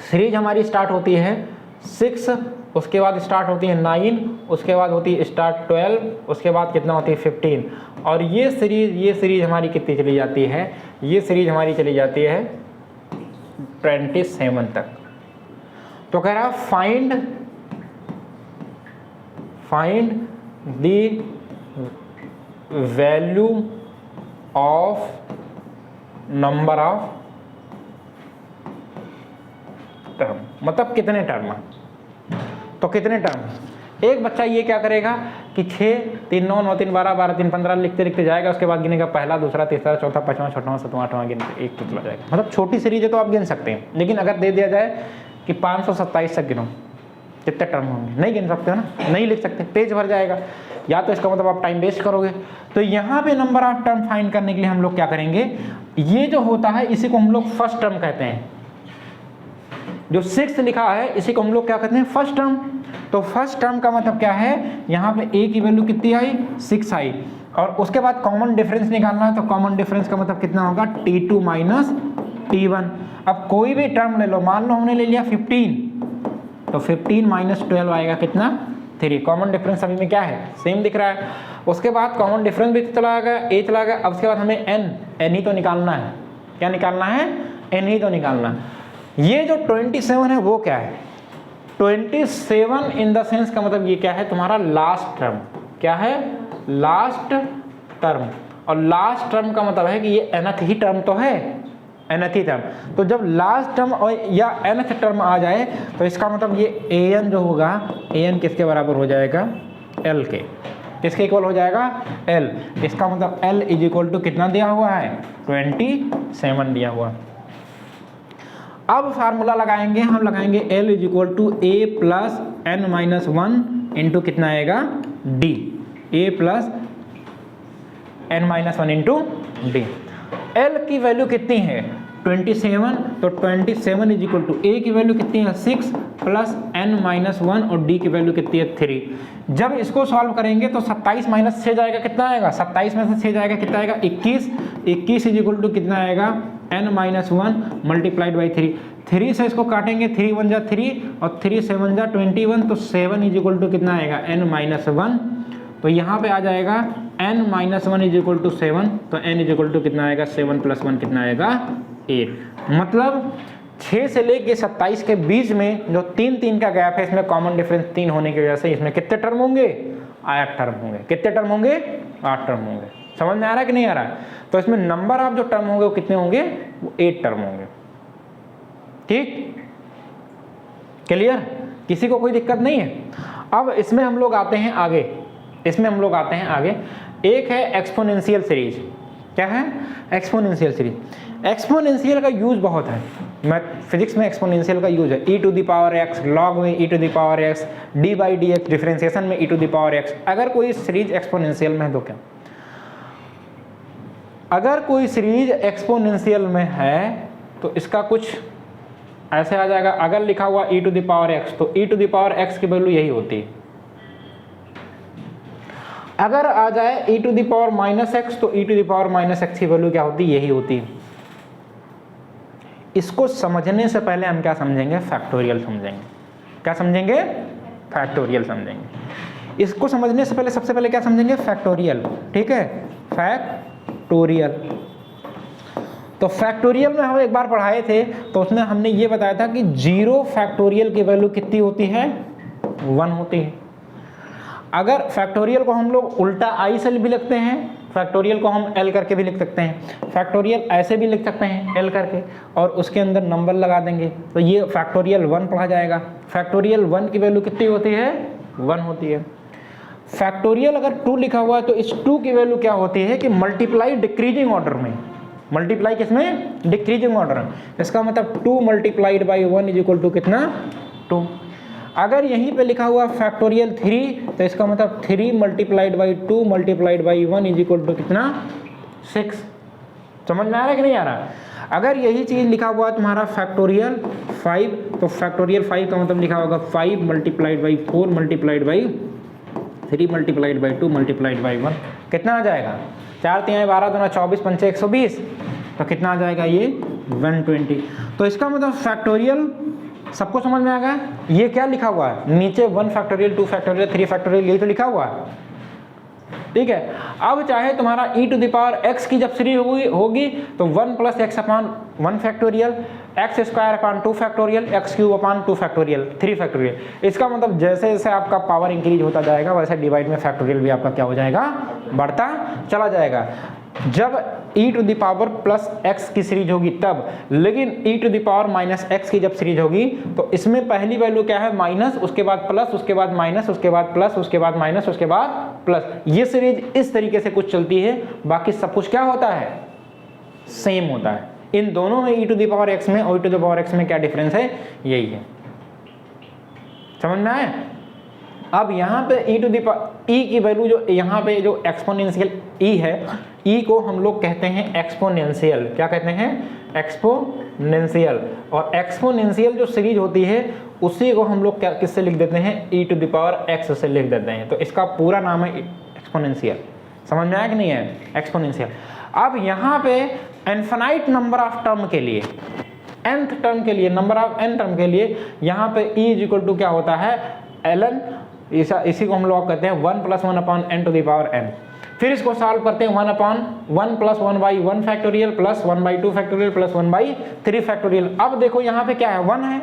सीरीज हमारी स्टार्ट होती है 6, उसके बाद स्टार्ट होती है 9, उसके बाद होती है स्टार्ट 12, उसके बाद कितना होती है 15, और ये सीरीज हमारी कितनी चली जाती है, ये सीरीज हमारी चली जाती है 27 तक। तो कह रहा find the value of number of term, मतलब कितने टर्म। तो कितने टर्म, एक बच्चा ये क्या करेगा कि 6, 3, 9, 9, 3, 12, 12, 3, 15 लिखते लिखते जाएगा, उसके बाद गिनेगा पहला, दूसरा, तीसरा, चौथा, पांचवा, छठवां, सातवां, आठवां, गिनते एक तो चला जाएगा। मतलब छोटी सीरीज है तो आप गिन सकते हैं, लेकिन अगर दे दिया जाए कि 527 तक गिनो, कितने टर्म होंगे, नहीं गिन सकते हो ना, नहीं लिख सकते, पेज भर जाएगा, या तो इसका मतलब आप टाइम वेस्ट करोगे। तो यहाँ पे नंबर ऑफ टर्म फाइंड करने के लिए हम लोग क्या करेंगे, ये जो होता है इसी को हम लोग फर्स्ट टर्म कहते हैं। जो 6 लिखा है इसी को हम लोग क्या कहते हैं, फर्स्ट टर्म। तो फर्स्ट टर्म का मतलब क्या है, यहाँ पे a की वैल्यू कितनी आई, 6 आई, और उसके बाद कॉमन डिफरेंस निकालना है। तो कॉमन डिफरेंस का मतलब कितना होगा, T2 माइनस T1। अब कोई भी टर्म ले लो, मान लो हमने ले लिया 15, तो 15 माइनस 12 आएगा कितना, 3। कॉमन डिफरेंस अभी में क्या है, सेम दिख रहा है। उसके बाद कॉमन डिफरेंस भी चला गया, a चला गया। अब उसके बाद हमें n ही तो निकालना है। क्या निकालना है, n ही तो निकालना है। ये जो 27 है वो क्या है, 27 इन द सेंस का मतलब ये क्या है, तुम्हारा लास्ट टर्म। क्या है, लास्ट टर्म। और लास्ट टर्म का मतलब है कि ये nth ही टर्म तो है, nth ही टर्म। तो जब लास्ट टर्म और या nth टर्म आ जाए तो इसका मतलब ये an जो होगा, an किसके बराबर हो जाएगा, l के। किसके इक्वल हो जाएगा, l। इसका मतलब l इज इक्वल टू कितना दिया हुआ है, 27 दिया हुआ। अब फार्मूला लगाएंगे, हम लगाएंगे l is equal to a plus n minus 1 into कितना आएगा, d। a plus n minus 1 into d। l की वैल्यू कितनी है, 27। तो 27 इज इक्वल टू a की वैल्यू कितनी है, 6 प्लस n माइनस 1, और d की वैल्यू कितनी है, 3। जब इसको सॉल्व करेंगे तो 27 माइनस 6 जाएगा, कितना आएगा, 27 में से 6 जाएगा, कितना आएगा, 21। 21 इज इक्वल टू कितना आएगा, n माइनस 1 मल्टीप्लाइड बाई 3। 3 से इसको काटेंगे, 3 1 जा 3 और 3 7 जा 21। तो 7 इज इक्वल टू कितना आएगा, n माइनस 1। तो यहाँ पे आ जाएगा n minus 1 is equal to 7, तो n इज इक्वल टू कितना आएगा 7 + 1 कितना आएगा 8। मतलब 6 से लेके 27 के बीच में जो 3 का गैप है, इसमें कॉमन डिफरेंस 3 होने की वजह से इसमें कितने टर्म होंगे, 8 टर्म होंगे। कितने टर्म होंगे, 8 टर्म होंगे। समझ में आ रहा है कि नहीं आ रहा है? तो इसमें नंबर ऑफ जो टर्म होंगे वो कितने होंगे, वो 8 टर्म होंगे। ठीक, क्लियर, किसी को कोई दिक्कत नहीं है? अब इसमें हम लोग आते हैं आगे, एक है एक्सपोनेंशियल सीरीज। क्या है? Exponential series. एक्सपोनेंशियल का यूज बहुत है, फिजिक्स में एक्सपोनेंशियल का यूज है। e⁻x, लॉग में e⁻x, d/dx, डिफरेंशिएशन में e⁻x। अगर कोई सीरीज एक्सपोनेंशियल में है तो क्या, अगर कोई सीरीज एक्सपोनेंशियल में है तो इसका कुछ ऐसे आ जाएगा। अगर लिखा हुआ e⁻x तो e⁻x की वैल्यू यही होती है। अगर आ जाए e⁻−x तो e⁻−x की वैल्यू क्या होती है, यही होती है। इसको समझने से पहले हम क्या समझेंगे, फैक्टोरियल समझेंगे। क्या समझेंगे? फैक्टोरियल समझेंगे। इसको समझने से पहले सबसे पहले क्या समझेंगे, फैक्टोरियल। ठीक है, फैक्टोरियल। तो फैक्टोरियल में हम एक बार पढ़ाए थे, तो उसमें हमने ये बताया था कि 0 फैक्टोरियल की वैल्यू कितनी होती है, 1 होती है। अगर फैक्टोरियल को हम लोग उल्टा आई से भी लिखते हैं, फैक्टोरियल को हम एल करके भी लिख सकते हैं, फैक्टोरियल ऐसे भी लिख सकते हैं एल करके, और उसके अंदर नंबर लगा देंगे तो ये फैक्टोरियल 1 पढ़ा जाएगा। फैक्टोरियल 1 की वैल्यू कितनी होती है, 1 होती है। फैक्टोरियल अगर 2 लिखा हुआ है तो इस 2 की वैल्यू क्या होती है कि मल्टीप्लाई डिक्रीजिंग ऑर्डर में, मल्टीप्लाई किसमें, डिक्रीजिंग ऑर्डर में। इसका मतलब 2 × 1 इज इक्वल टू कितना, 2। अगर यहीं पे लिखा हुआ फैक्टोरियल 3 तो इसका मतलब 3 × 2 × 1 इज इक्वल टू कितना, 6। समझ में आ रहा है कि नहीं आ रहा? अगर यही चीज लिखा हुआ है तुम्हारा फैक्टोरियल 5 तो फैक्टोरियल 5 का मतलब लिखा होगा 5 × 4 × 3 × 2 × 1 कितना आ जाएगा, 4 × 3 = 12, 2 × 24, 5 × 120, तो कितना आ जाएगा ये 120। तो इसका मतलब फैक्टोरियल सबको समझ में आ गया। ये क्या लिखा हुआ है नीचे, 1 फैक्टोरियल, 2 फैक्टोरियल, 3 फैक्टोरियल, यही तो लिखा हुआ है। ठीक है, अब चाहे तुम्हारा e⁻x की जब सीरीज होगी तो 1 + x/1 factorial, x² 2 factorial, x³ 2 factorial, 3 factorial. इसका मतलब जैसे जैसे आपका पावर इंक्रीज होता जाएगा वैसे डिवाइड में फैक्टोरियल भी आपका क्या हो जाएगा, बढ़ता चला जाएगा। जब e⁻+x की सीरीज होगी तब, लेकिन e⁻−x की जब सीरीज होगी तो इसमें पहली वैल्यू क्या है, माइनस, उसके बाद प्लस, उसके बाद माइनस, उसके बाद प्लस, उसके बाद माइनस, उसके बाद प्लस। ये सीरीज इस तरीके से कुछ चलती है, बाकी सब कुछ क्या होता है, सेम होता है। इन दोनों में e⁻x में और e⁻x में क्या डिफरेंस है, यही है। समझ में आए? अब यहाँ पे e की वैल्यू जो यहाँ पे जो एक्सपोनेंशियल e है, e को हम लोग कहते हैं एक्सपोनेंशियल। क्या कहते हैं, एक्सपोनेंशियल। और एक्सपोनेंशियल जो सीरीज होती है उसी को हम लोग क्या किससे लिख देते हैं, e⁻x से लिख देते हैं। तो इसका पूरा नाम है एक्सपोनेंशियल। समझ में आया कि नहीं है, एक्सपोनेंशियल। अब यहाँ पे इनफिनाइट नंबर ऑफ टर्म के लिए, nth टर्म के लिए, नंबर ऑफ n टर्म के लिए यहाँ पे e इज इक्वल टू क्या होता है, ln, इसी को हम लोग कहते हैं 1 + 1/n⁴n। फिर इसको सॉल्व करते हैं 1/1 + 1/1 factorial plus 1/2 factorial plus 1/3 factorial. अब देखो यहाँ पे क्या है, 1 है,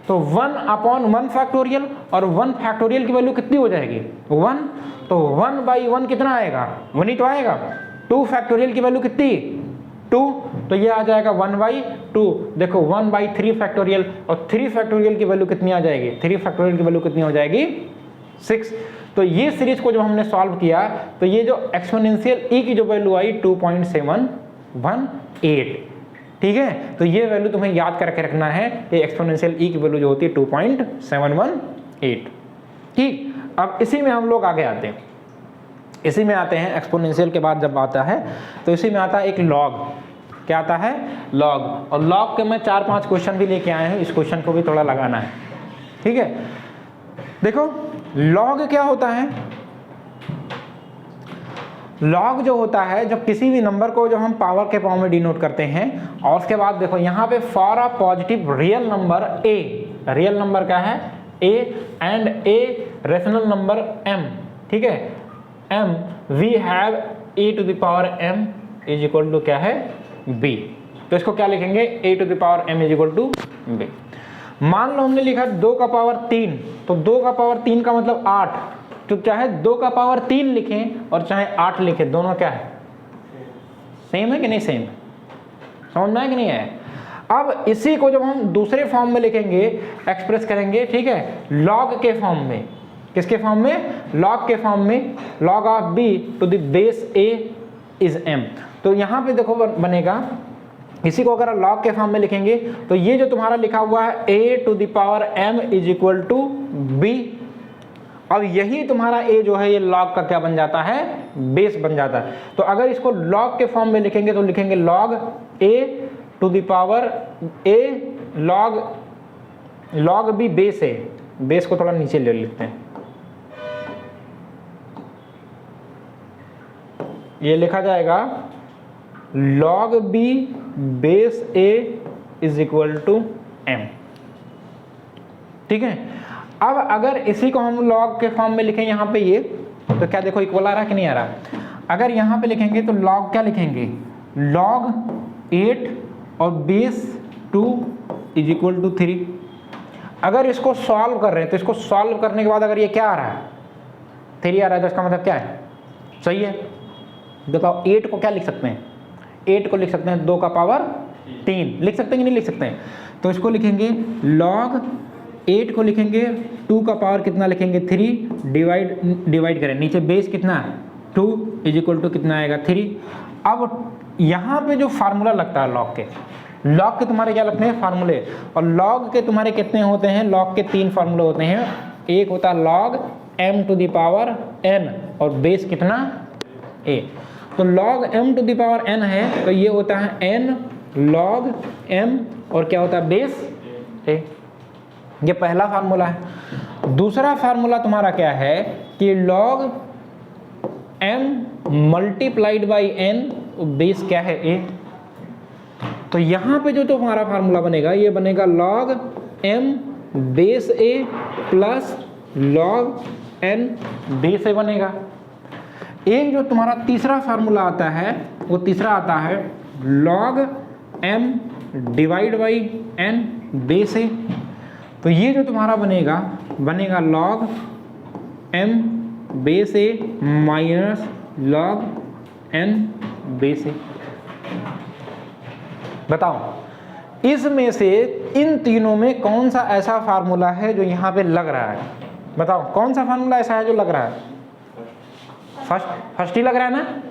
तो 1/1 फैक्टोरियल और 1 फैक्टोरियल की वैल्यू कितनी हो जाएगी, 1। तो 1/1 कितना आएगा, 1 ही तो आएगा। 2 फैक्टोरियल की वैल्यू कितनी, 2, तो ये आ जाएगा 1/2। देखो 1/3 फैक्टोरियल, और 3 फैक्टोरियल की वैल्यू कितनी आ जाएगी, 3 फैक्टोरियल की वैल्यू कितनी हो जाएगी, 6। तो ये सीरीज को जब हमने सॉल्व किया तो ये जो एक्सपोनेंशियल e की जो वैल्यू आई 2.718। ठीक है, तो ये वैल्यू तुम्हें याद करके रखना है, ये एक्सपोनेंशियल e की वैल्यू जो होती है 2.718। ठीक, अब इसी में हम लोग आगे आते हैं, इसी में आते हैं एक्सपोनेंशियल के बाद जब आता है तो इसी में आता है एक लॉग। क्या आता है, लॉग। और लॉग के मैं 4-5 क्वेश्चन भी लेके आए हैं, इस क्वेश्चन को भी थोड़ा लगाना है। ठीक है, देखो लॉग क्या होता है, लॉग जो होता है जब किसी भी नंबर को जब हम पावर के फॉर्म में डिनोट करते हैं, और उसके बाद देखो यहाँ पे for a positive real number a, real number क्या है a, and a rational number m। ठीक है, m we have a to the power m is equal to क्या है b। तो इसको क्या लिखेंगे a to the power m is equal to b। मान लो हमने लिखा 2 का पावर 3, तो 2 का पावर 3 का मतलब 8, तो चाहे 2 का पावर 3 लिखें और चाहे 8 लिखें, दोनों क्या है सेम है कि नहीं सेम, समझ में है कि नहीं है। अब इसी को जब हम दूसरे फॉर्म में लिखेंगे, एक्सप्रेस करेंगे, ठीक है, लॉग के फॉर्म में, किसके फॉर्म में, लॉग के फॉर्म में, log of b to the base a is m। तो यहाँ पे देखो बनेगा, इसी को अगर लॉग के फॉर्म में लिखेंगे तो ये जो तुम्हारा लिखा हुआ है a to the power m is equal to b, अब यही तुम्हारा a जो है ये log का क्या बन जाता है, बेस बन जाता है। तो अगर इसको log के फॉर्म में लिखेंगे तो लिखेंगे log a to the power a log b base a, base को थोड़ा नीचे ले लेते हैं, ये लिखा जाएगा log b base a is equal to m, ठीक है। अब अगर इसी को हम log के फॉर्म में लिखें यहाँ पे ये, तो क्या देखो इक्वल आ रहा है कि नहीं आ रहा। अगर यहाँ पे लिखेंगे तो log क्या लिखेंगे, log 8 और बेस 2 इज इक्वल टू 3। अगर इसको सॉल्व कर रहे हैं तो इसको सॉल्व करने के बाद अगर ये क्या आ रहा है 3 आ रहा है, तो इसका मतलब क्या है, सही है। बताओ 8 को क्या लिख सकते हैं, 8 को लिख सकते हैं 2 का पावर 3, लिख सकते हैं कि नहीं लिख सकते हैं। तो इसको लिखेंगे log 8 को लिखेंगे 2 का पावर कितना लिखेंगे 3, डिवाइड करें, नीचे बेस कितना 2 इज इक्वल टू कितना आएगा 3। अब यहाँ पे जो फार्मूला लगता है log के तुम्हारे क्या लगते हैं फार्मूले, और log के तुम्हारे कितने होते हैं, log के 3 फार्मूले होते हैं। एक होता है log m to the power n और बेस कितना a। तो log m to the power n है तो ये होता है n log m और क्या होता है बेस a, ये पहला फार्मूला है। दूसरा फार्मूला तुम्हारा क्या है कि log m multiplied by n, base क्या है a। तो यहाँ पे जो तुम्हारा फार्मूला बनेगा ये बनेगा log m base a plus log n base a बनेगा। एक जो तुम्हारा तीसरा फार्मूला आता है वो तीसरा आता है log m divide by n base a। तो ये जो तुम्हारा बनेगा log m base a minus log n base a। बताओ इसमें से इन तीनों में कौन सा ऐसा फार्मूला है जो यहाँ पे लग रहा है, बताओ कौन सा फार्मूला ऐसा है जो लग रहा है, फर्स्ट ही लग रहा है ना।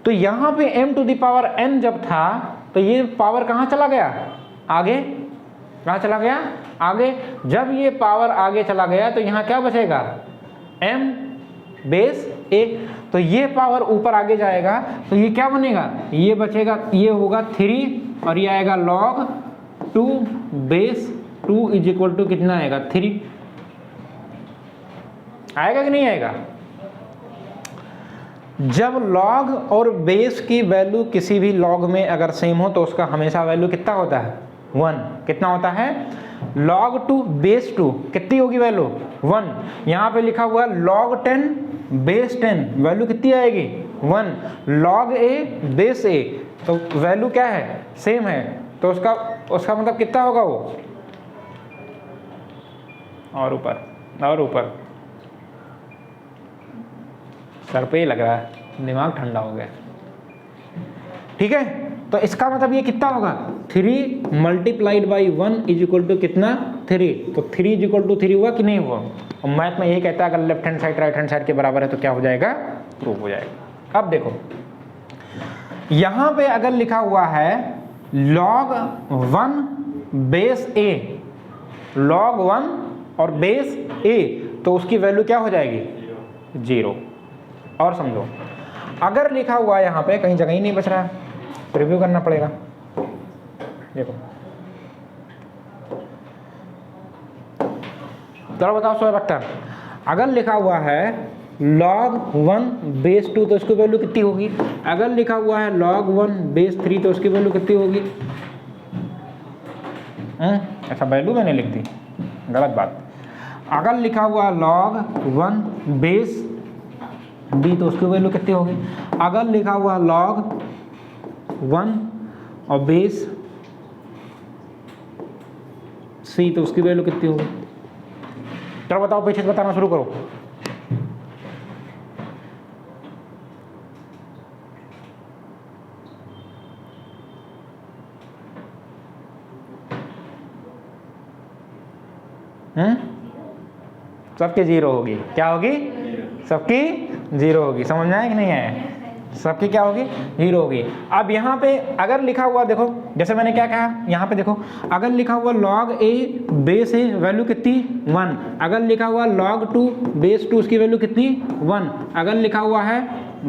तो यहाँ पे m to the power n जब था तो ये पावर कहाँ चला गया, आगे, कहाँ चला गया आगे। जब ये पावर आगे चला गया तो यहाँ क्या बचेगा m बेस a, तो ये पावर ऊपर आगे जाएगा तो ये क्या बनेगा, ये बचेगा, ये होगा 3 और ये आएगा log 2 base 2 is equal to कितना आएगा 3, आएगा कि नहीं आएगा। जब log और बेस की वैल्यू किसी भी log में अगर सेम हो तो उसका हमेशा वैल्यू कितना होता है 1, कितना होता है log 2 बेस 2 कितनी होगी वैल्यू 1। यहाँ पे लिखा हुआ है log 10 बेस 10 वैल्यू कितनी आएगी 1, log a बेस a तो वैल्यू क्या है सेम है, तो उसका मतलब कितना होगा वो, और ऊपर सर पे ही लग रहा है, दिमाग ठंडा हो गया, ठीक है। तो इसका मतलब ये कितना होगा 3 multiplied by 1 is equal to कितना 3, तो 3 इज इक्वल टू 3 हुआ कि नहीं हुआ। और मैथ में यही कहता है अगर left hand side right hand side के बराबर है तो क्या हो जाएगा प्रूफ हो जाएगा। अब देखो यहाँ पे अगर लिखा हुआ है log 1 बेस a, log 1 और बेस a तो उसकी वैल्यू क्या हो जाएगी 0। और समझो अगर लिखा हुआ है यहाँ पे कहीं जगह ही नहीं बच रहा है, रिव्यू करना पड़ेगा। देखो चलो बताओ सोए बच्चा, अगर लिखा हुआ है log 1 बेस 2 तो इसकी वैल्यू कितनी होगी, अगर लिखा हुआ है log 1 बेस 3 तो उसकी वैल्यू कितनी होगी। ऐसा वैल्यू मैंने लिख दी, गलत बात। अगर लिखा हुआ है log 1 बेस b तो उसकी वैल्यू कितनी होगी। अगर लिखा हुआ log 1 और बेस c तो उसकी वैल्यू कितनी होगी। चलो बताओ, पीछे से बताना शुरू करो। सबकी जीरो होगी। क्या होगी? सबकी जीरो होगी। समझ में आया कि नहीं आया? सबकी क्या होगी? जीरो होगी। अब यहाँ पे अगर लिखा हुआ देखो, जैसे मैंने क्या कहा, यहाँ पे देखो, अगर लिखा हुआ log a base a value कितनी 1, अगर लिखा हुआ log 2 बेस 2 उसकी वैल्यू कितनी 1, अगर लिखा हुआ है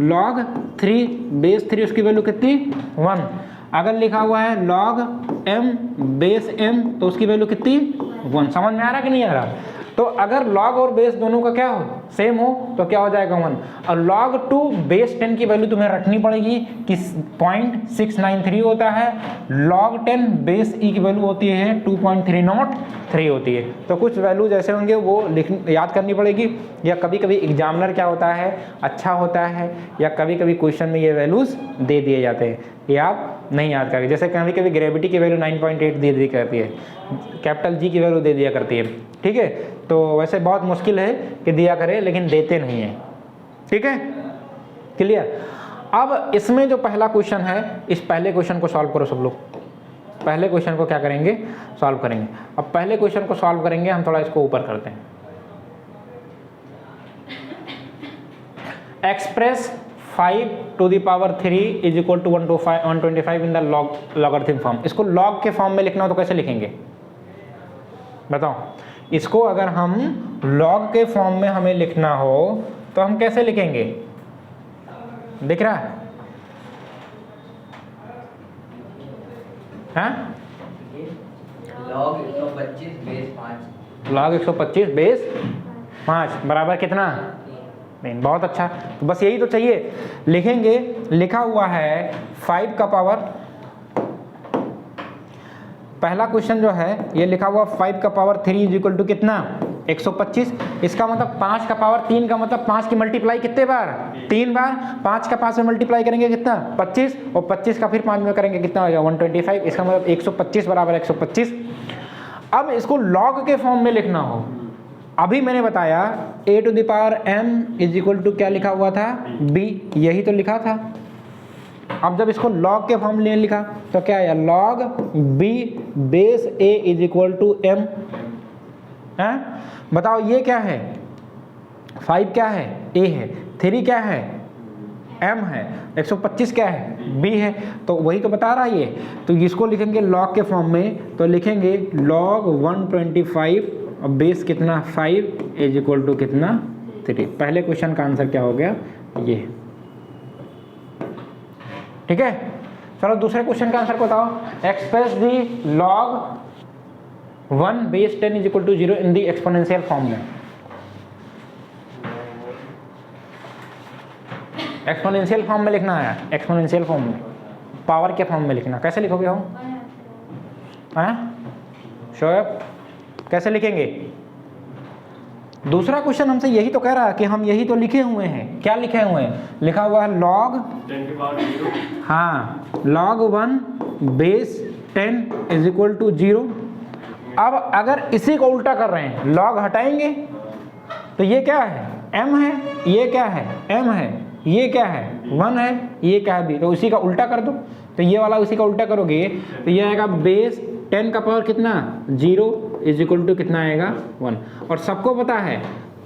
log 3 बेस 3 उसकी वैल्यू कितनी 1, अगर लिखा हुआ है log m बेस m तो उसकी वैल्यू कितनी 1। समझ में आ रहा कि नहीं आ रहा? तो अगर log और बेस दोनों का क्या हो, सेम हो, तो क्या हो जाएगा 1। और log 2 बेस 10 की वैल्यू तुम्हें रखनी पड़ेगी कि 0.693 होता है, log 10 बेस e की वैल्यू होती है 2.303 होती है। तो कुछ वैल्यू जैसे होंगे वो याद करनी पड़ेगी, या कभी कभी एग्जामिनर क्या होता है, अच्छा होता है, या कभी कभी क्वेश्चन में ये वैल्यूज दे दिए जाते हैं, ये आप नहीं याद करेंगे। जैसे कभी कभी ग्रेविटी की वैल्यू 9.8 दे दी करती है, कैपिटल जी की वैल्यू दे दिया करती है, ठीक है। तो वैसे बहुत मुश्किल है कि दिया करे, लेकिन देते नहीं है, ठीक है, क्लियर। अब इसमें जो पहला क्वेश्चन है, इस पहले क्वेश्चन को सॉल्व करो सब लोग। पहले क्वेश्चन को क्या करेंगे, सॉल्व करेंगे। अब पहले क्वेश्चन को सॉल्व करेंगे, हम थोड़ा इसको ऊपर करते हैं। Express 5 to the power 3 is equal to 125 in the logarithm form। इसको log के फॉर्म में लिखना हो तो कैसे लिखेंगे बताओ। इसको अगर हम log के फॉर्म में हमें लिखना हो तो हम कैसे लिखेंगे, दिख रहा है? हाँ? log 125 बेस 5, log 125 बेस 5 बराबर कितना? नहीं, बहुत अच्छा। तो बस यही तो चाहिए। लिखेंगे, लिखा हुआ है 5 का पावर, पहला क्वेश्चन जो है ये लिखा हुआ 5 का पावर 3 इज इक्वल टू कितना 125। इसका मतलब 5 का पावर 3 का मतलब 5 की मल्टीप्लाई कितने बार, 3 बार। 5 का 5 में मल्टीप्लाई करेंगे कितना 25, और 25 का फिर 5 में करेंगे कितना हो जाएगा 125। इसका मतलब 125 बराबर 125। अब इसको लॉग के फॉर्म में लिखना हो, अभी मैंने बताया a to the power m is equal to क्या लिखा हुआ था b, यही तो लिखा था। अब जब इसको log के फॉर्म में लिखा तो क्या आया log b base a is equal to m है। बताओ ये क्या है, 5 क्या है a है, 3 क्या है m है, 125 क्या है b है, तो वही तो बता रहा है ये। तो इसको लिखेंगे log के फॉर्म में, तो लिखेंगे log 125 और बेस कितना 5 इज इक्वल टू कितना 3। पहले क्वेश्चन का आंसर क्या हो गया ये, ठीक है। चलो दूसरे क्वेश्चन का आंसर बताओ। Express the log 1 base 10 is equal to 0 in the exponential form में। एक्सपोनेंशियल फॉर्म में लिखना है, एक्सपोनेंशियल फॉर्म में, पावर के फॉर्म में लिखना। कैसे लिखोगे हो, शोएब कैसे लिखेंगे? दूसरा क्वेश्चन हमसे यही तो कह रहा है कि हम यही तो लिखे हुए हैं। क्या लिखे हुए हैं? लिखा हुआ है log 10 हाँ log 1 base 10 is equal to 0। अब अगर इसी को उल्टा कर रहे हैं, log हटाएंगे तो ये क्या है m है, ये क्या है m है, ये क्या है 1 है, ये क्या है b, तो इसी का उल्टा कर दो। तो ये वाला उसी का उल्टा करोगे तो ये आएगा बेस 10 का पावर कितना 0 इज इक्वल टू कितना आएगा 1। और सबको पता है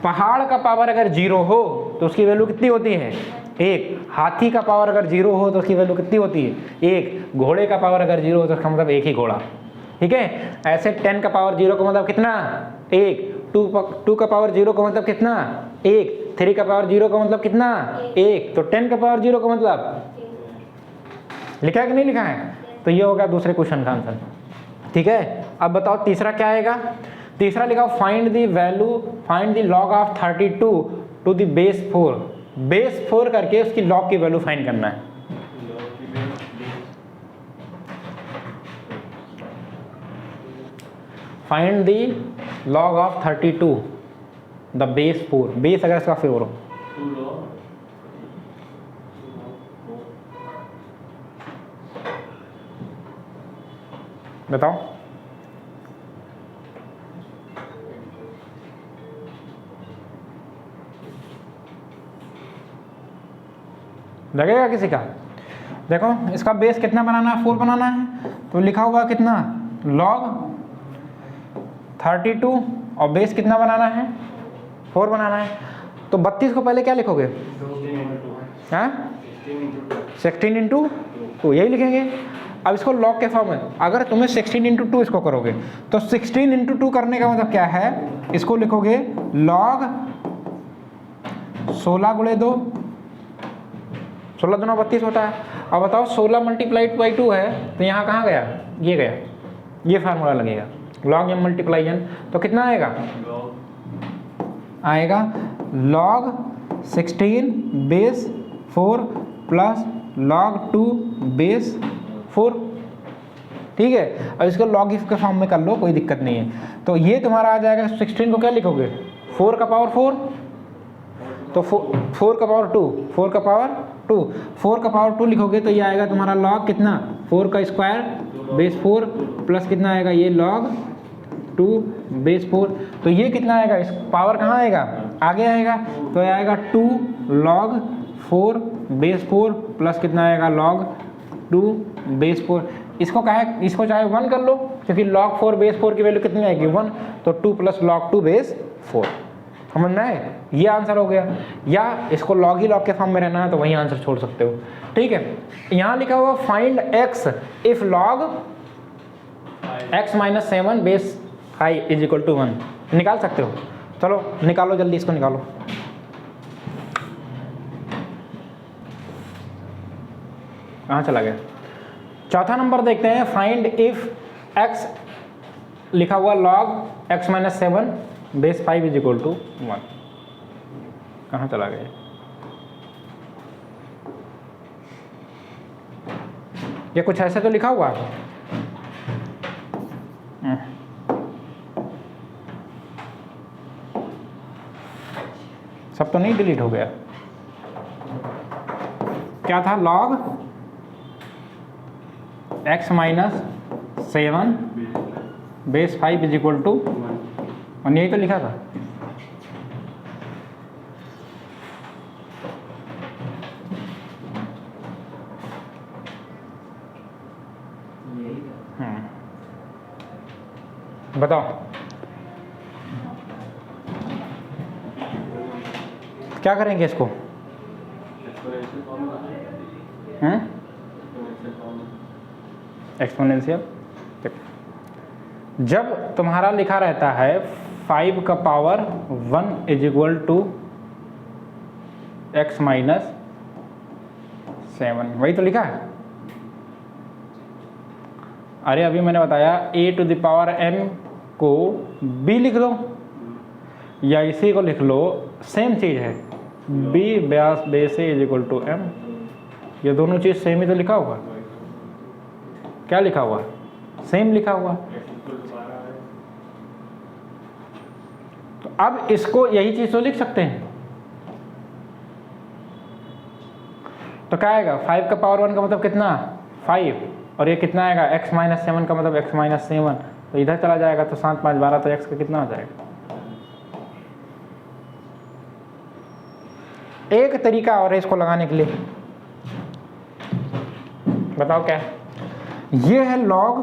पहाड़ का पावर अगर 0 हो तो उसकी वैल्यू कितनी होती है 1। हाथी का पावर अगर 0 हो तो उसकी वैल्यू कितनी होती है 1। घोड़े का पावर अगर 0 हो तो उसका मतलब एक ही घोड़ा, ठीक है। ऐसे 10 का पावर 0 का मतलब कितना 1, 2 का पावर 0 का मतलब कितना 1, 3 का पावर 0 का मतलब कितना 1, तो 10 का पावर 0 का मतलब लिखा है कि नहीं लिखा है। तो ये होगा दूसरे क्वेश्चन का आंसर, ठीक है। अब बताओ तीसरा क्या आएगा। तीसरा लिखा find the value, find the log of 32 to the base 4। Base 4 करके उसकी लॉग की वैल्यू फाइंड करना है। Find the log of 32 the base 4। Base अगर इसका 4 हो बताओ। लगेगा किसी का? देखो इसका बेस कितना बनाना है, 4 बनाना है, तो लिखा हुआ कितना log 32 और बेस कितना बनाना है 4 बनाना है। तो 32 को पहले क्या लिखोगे? हाँ 16 इंटू 2 यही लिखेंगे। अब इसको log के फॉर्म में, अगर तुम्हें 16 इंटू 2 इसको करोगे तो 16 इंटू 2 करने का मतलब क्या है, इसको लिखोगे log 16 गुणे 2, 16 दूना 32 होता है। अब बताओ 16 मल्टीप्लाइड बाई 2 है तो यहाँ कहाँ गया, ये गया, ये फार्मूला लगेगा log m मल्टीप्लाई n, तो कितना आएगा आएगा log 16 base 4 plus log 2 base 4। ठीक है, अब इसको log if के फॉर्म में कर लो, कोई दिक्कत नहीं है। तो ये तुम्हारा आ जाएगा, 16 को क्या लिखोगे 4 का पावर 4, तो 4 का पावर 2, 4 का पावर 2, 4 का पावर 2 लिखोगे तो ये आएगा तुम्हारा log कितना 4 का स्क्वायर बेस 4 प्लस कितना आएगा ये log 2 बेस 4। तो ये कितना आएगा, इस पावर कहाँ आएगा आगे आएगा, तो ये आएगा 2 log 4 बेस 4 प्लस कितना आएगा log 2 बेस 4। इसको कहे, इसको चाहे 1 कर लो क्योंकि log 4 बेस 4 की वैल्यू कितनी आएगी 1, तो 2 प्लस log 2 बेस 4। समझ में आए, ये आंसर हो गया। या इसको log ही log के फॉर्म में रहना है तो वही आंसर छोड़ सकते हो। ठीक है, यहाँ लिखा हुआ find x if log x minus 7 base 5 is equal to 1, निकाल सकते हो। चलो निकालो जल्दी, इसको निकालो। कहाँ चला गया? चौथा नंबर देखते हैं, फाइंड इफ x लिखा हुआ log x minus 7 base 5 is equal to 1। कहाँ चला गया? ये कुछ ऐसे तो लिखा हुआ है, सब तो नहीं डिलीट हो गया। क्या था log x minus 7 base 5 is equal to 1, यही तो लिखा था। बताओ क्या करेंगे इसको? एक्सपोनेंशियल। जब तुम्हारा लिखा रहता है 5 का power 1 is equal to x minus 7, वही तो लिखा है। अरे अभी मैंने बताया a to the power m को b लिख लो या इसी को लिख लो, सेम चीज़ है। b ब्यास base a is equal to m, ये दोनों चीज़ सेम ही तो लिखा हुआ। क्या लिखा हुआ? सेम लिखा हुआ। तो अब इसको यही चीज़ तो लिख सकते हैं। तो क्या आएगा, 5 का पावर 1 का मतलब कितना 5, और ये कितना आएगा x माइनस 7 का मतलब x माइनस 7, तो इधर चला जाएगा तो 7 5 12, तो x का कितना हो जाएगा। एक तरीका और है इसको लगाने के लिए, बताओ क्या? ये है log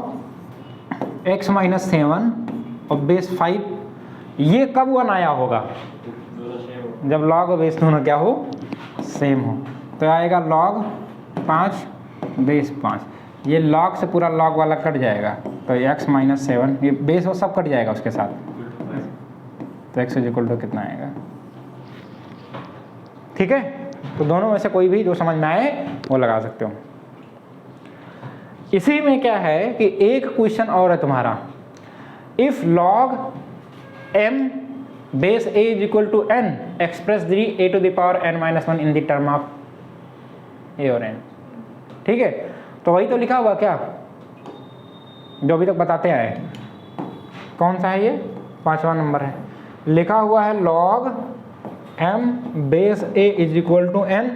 x माइनस 7 और बेस 5। ये कब 1 आया होगा? जब log और बेस दोनों क्या हो, सेम हो। तो आएगा log 5 बेस 5, ये log से पूरा log वाला कट जाएगा, तो x माइनस 7 ये बेस वो सब कट जाएगा उसके साथ, तो x इज इक्वल टू कितना आएगा। ठीक है, तो दोनों में से कोई भी जो समझ में आए वो लगा सकते हो। इसी में क्या है कि एक क्वेश्चन और है तुम्हारा, if log m base a is equal to n express the a to the power n minus 1 in the term of a और n। ठीक है, तो वही तो लिखा हुआ क्या जो अभी तक बताते आए। कौन सा है ये? 5वां नंबर है, लिखा हुआ है log m base a is equal to n।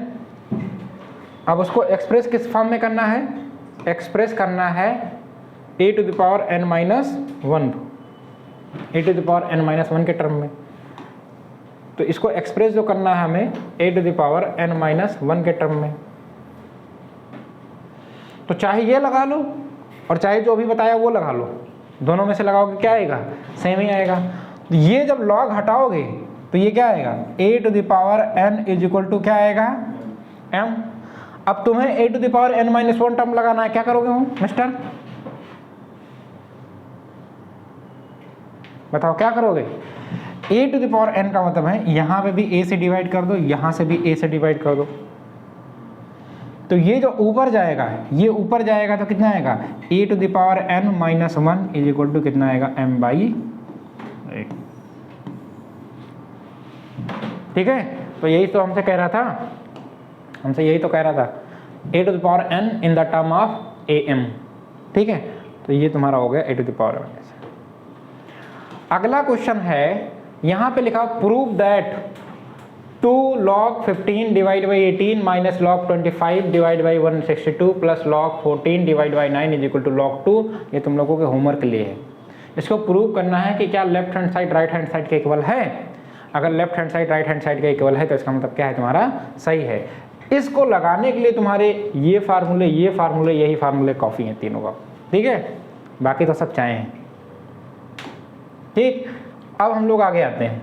अब उसको एक्सप्रेस किस फॉर्म में करना है? एक्सप्रेस करना है a to the power n minus 1, a to the power n minus 1 के टर्म में। तो इसको एक्सप्रेस जो करना है हमें a to the power n minus 1 के टर्म में। तो चाहे ये लगा लो और चाहे जो अभी बताया वो लगा लो, दोनों में से लगाओगे क्या आएगा, सेम ही आएगा। तो ये जब लॉग हटाओगे तो ये क्या आएगा, a to the power n is equal to क्या आएगा, m। अब तुम्हें a to the power n minus 1 term लगाना है, क्या करोगे हो मिस्टर, बताओ क्या करोगे। A to the power n का मतलब है यहाँ पे भी a से डिवाइड कर दो, यहाँ से भी a से डिवाइड कर दो। तो ये जो ऊपर जाएगा, ये ऊपर जाएगा तो कितना आएगा, a to the power n minus 1 is equal to कितना आएगा, m बाई 1। ठीक है, तो यही तो हमसे कह रहा था, हमसे यही तो कह रहा था, a to the power n in the term of am। ठीक है, तो ये तुम्हारा हो गया a to the power n। अगला क्वेश्चन है, यहाँ पे लिखा prove that 2 log 15 divide by 18 minus log 25 divide by 162 plus log 14 divide by 9 is equal to log 2। ये तुम लोगों के होमवर्क के लिए है। इसको प्रूव करना है कि क्या left hand side right hand side के इक्वल है। अगर left hand side right hand side के इक्वल है तो इसका मतलब क्या है, तुम्हारा सही है। इसको लगाने के लिए तुम्हारे ये फार्मूले यही फार्मूले कॉफ़ी हैं तीनों का। ठीक है, बाकी तो सब चाय हैं। ठीक, अब हम लोग आगे आते हैं,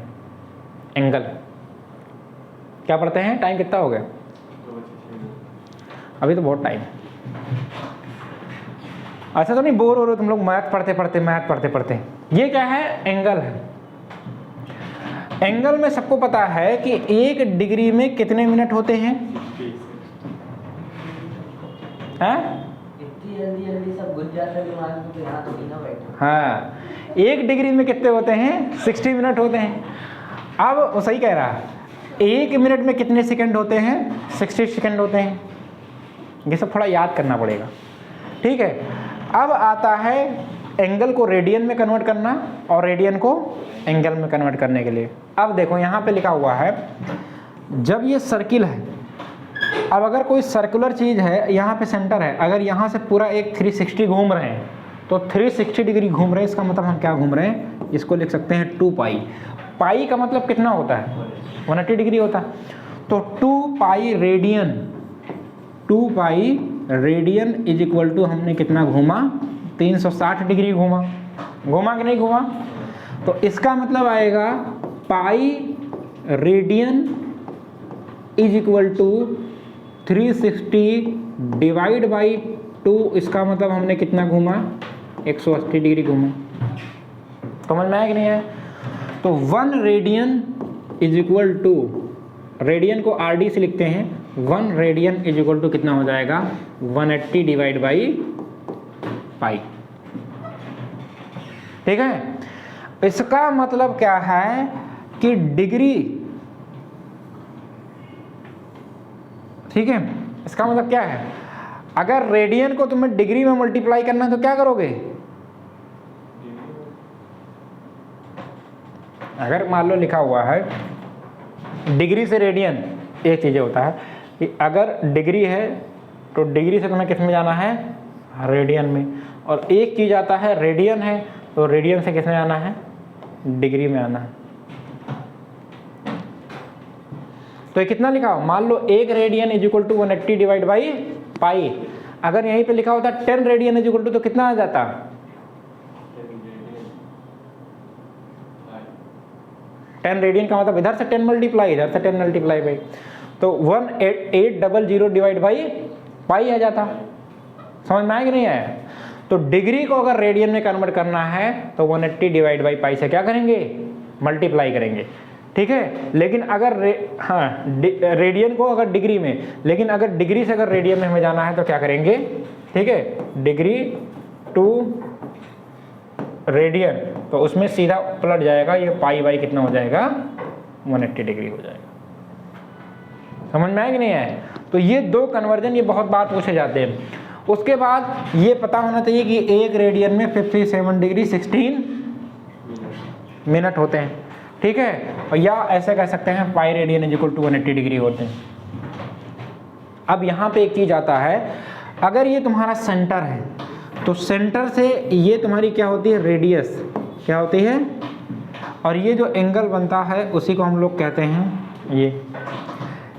एंगल क्या पढ़ते हैं, टाइम कितना हो गया, अभी तो बहुत टाइम। ऐसा तो नहीं बोर हो रहे तुम लोग मैथ पढ़ते पढ़ते। ये क्या है, एंगल है। एंगल में सबको पता है कि 1 डिग्री में कितने मिनट होते हैं, इतनी जल्दी सब घुस जाता है दिमाग में, तो यहाँ तो नहीं ना बैठा। हाँ, 1 डिग्री में कितने होते हैं, 60 मिनट होते हैं। अब वो सही कह रहा है, 1 मिनट में कितने सेकंड होते हैं, 60 सेकंड होते हैं। ये सब थोड़ा याद करना पड़ेगा। ठीक है, अब आता है एंगल को रेडियन में कन्वर्ट करना और रेडियन को एंगल में कन्वर्ट करने के लिए। अब देखो यहाँ पे लिखा हुआ है, जब ये सर्किल है, अब अगर कोई सर्कुलर चीज़ है, यहाँ पे सेंटर है, अगर यहाँ से पूरा एक 360 घूम रहे हैं तो 360 डिग्री घूम रहे हैं, इसका मतलब हम क्या घूम रहे हैं, इसको लिख सकते हैं 2 पाई। पाई का मतलब कितना होता है, 180 डिग्री होता है। तो 2 pi radian is equal to हमने कितना घूमा, 360 डिग्री घूमा कि नहीं घूमा। तो इसका मतलब आएगा pi radian is equal to 360 divide by 2। इसका मतलब हमने कितना घूमा, 180 डिग्री घूमा। समझ में आया कि नहीं आया। तो 1 radian is equal to, radian को RD से लिखते हैं, 1 रेडियन इज इक्वल टू कितना हो जाएगा, 180 डिवाइड बाई पाई। ठीक है, इसका मतलब क्या है कि डिग्री, ठीक है, इसका मतलब क्या है, अगर रेडियन को तुम्हें डिग्री में मल्टीप्लाई करना है तो क्या करोगे, अगर मान लो लिखा हुआ है डिग्री से रेडियन, एक चीज़ होता है कि अगर डिग्री है तो डिग्री से तुम्हें किस में जाना है, रेडियन में। और एक चीज़ आता है रेडियन है तो रेडियन से किस में आना है, डिग्री में आना है। तो ये कितना लिखा हो, मान लो 1 radian is equal to 180 divide by pi. अगर यहीं पे लिखा होता 10 रेडियन इज इक्वल टू, तो कितना आ जाता, 10 रेडियन का मतलब इधर से 10 मल्टीप्लाई, इधर से 10 मल्टीप्लाई बाई, तो 1800 डिवाइड बाई पाई आ जाता। समझ में आया कि नहीं आया। तो डिग्री को अगर रेडियन में कन्वर्ट करना है तो 180 डिवाइड बाई पाई से क्या करेंगे, मल्टीप्लाई करेंगे। ठीक है, लेकिन अगर रेडियन को अगर डिग्री में, लेकिन अगर डिग्री से अगर रेडियन में हमें जाना है तो क्या करेंगे, ठीक है, डिग्री टू रेडियन, तो उसमें सीधा पलट जाएगा, ये पाई बाई कितना हो जाएगा, 180 डिग्री हो जाएगा। समझ में आया कि नहीं आया। तो ये 2 कन्वर्जन, ये बहुत बार पूछे जाते हैं। उसके बाद ये पता होना चाहिए कि 1 रेडियन में 57 डिग्री 16 मिनट होते हैं। ठीक है, और या ऐसे कह सकते हैं pi radian is equal to 180 degree होते हैं। अब यहाँ पे एक चीज़ आता है, अगर ये तुम्हारा सेंटर है तो सेंटर से ये तुम्हारी क्या होती है, रेडियस क्या होती है, और ये जो एंगल बनता है उसी को हम लोग कहते हैं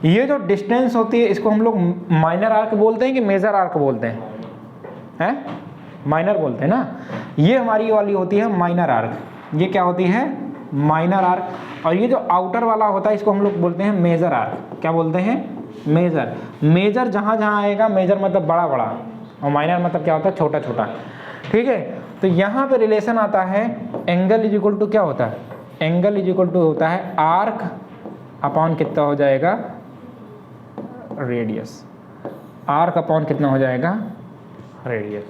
ये जो डिस्टेंस होती है इसको हम लोग माइनर आर्क बोलते हैं कि मेजर आर्क बोलते हैं? माइनर बोलते हैं ना। ये हमारी वाली होती है माइनर आर्क, ये क्या होती है, माइनर आर्क। और ये जो आउटर वाला होता है इसको हम लोग बोलते हैं मेजर आर्क। क्या बोलते हैं, मेजर। मेजर जहाँ जहाँ आएगा, मेजर मतलब बड़ा बड़ा, और माइनर मतलब क्या होता है, छोटा छोटा। ठीक है, तो यहाँ पे रिलेशन आता है एंगल इज इक्वल टू क्या होता है, एंगल इज इक्वल टू होता है आर्क अपॉन कितना हो जाएगा, रेडियस। आर्क अपॉन कितना हो जाएगा, रेडियस।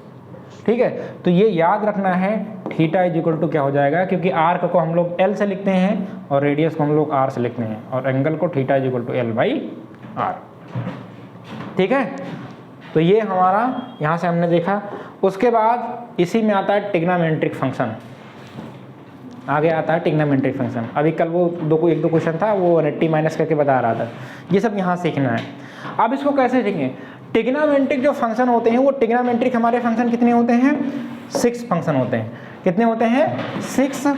ठीक है, तो ये याद रखना है, थीटा इज इक्वल टू क्या हो जाएगा, क्योंकि आर्क को हम लोग एल से लिखते हैं और रेडियस को हम लोग आर से लिखते हैं, और एंगल को theta is equal to L by R. ठीक है, तो ये हमारा यहाँ से हमने देखा। उसके बाद इसी में आता है ट्रिग्नोमेट्रिक फंक्शन, आगे आता है ट्रिग्नोमेट्रिक फंक्शन। अभी कल वो एक दो क्वेश्चन था, वो टी माइनस करके बता रहा था। ये सब यहाँ सीखना है। अब इसको कैसे सीखेंगे, ट्रिग्नोमेट्रिक जो फंक्शन होते हैं वो ट्रिग्नोमेट्रिक हमारे फंक्शन कितने होते हैं, 6 फंक्शन होते हैं। कितने होते हैं, 6।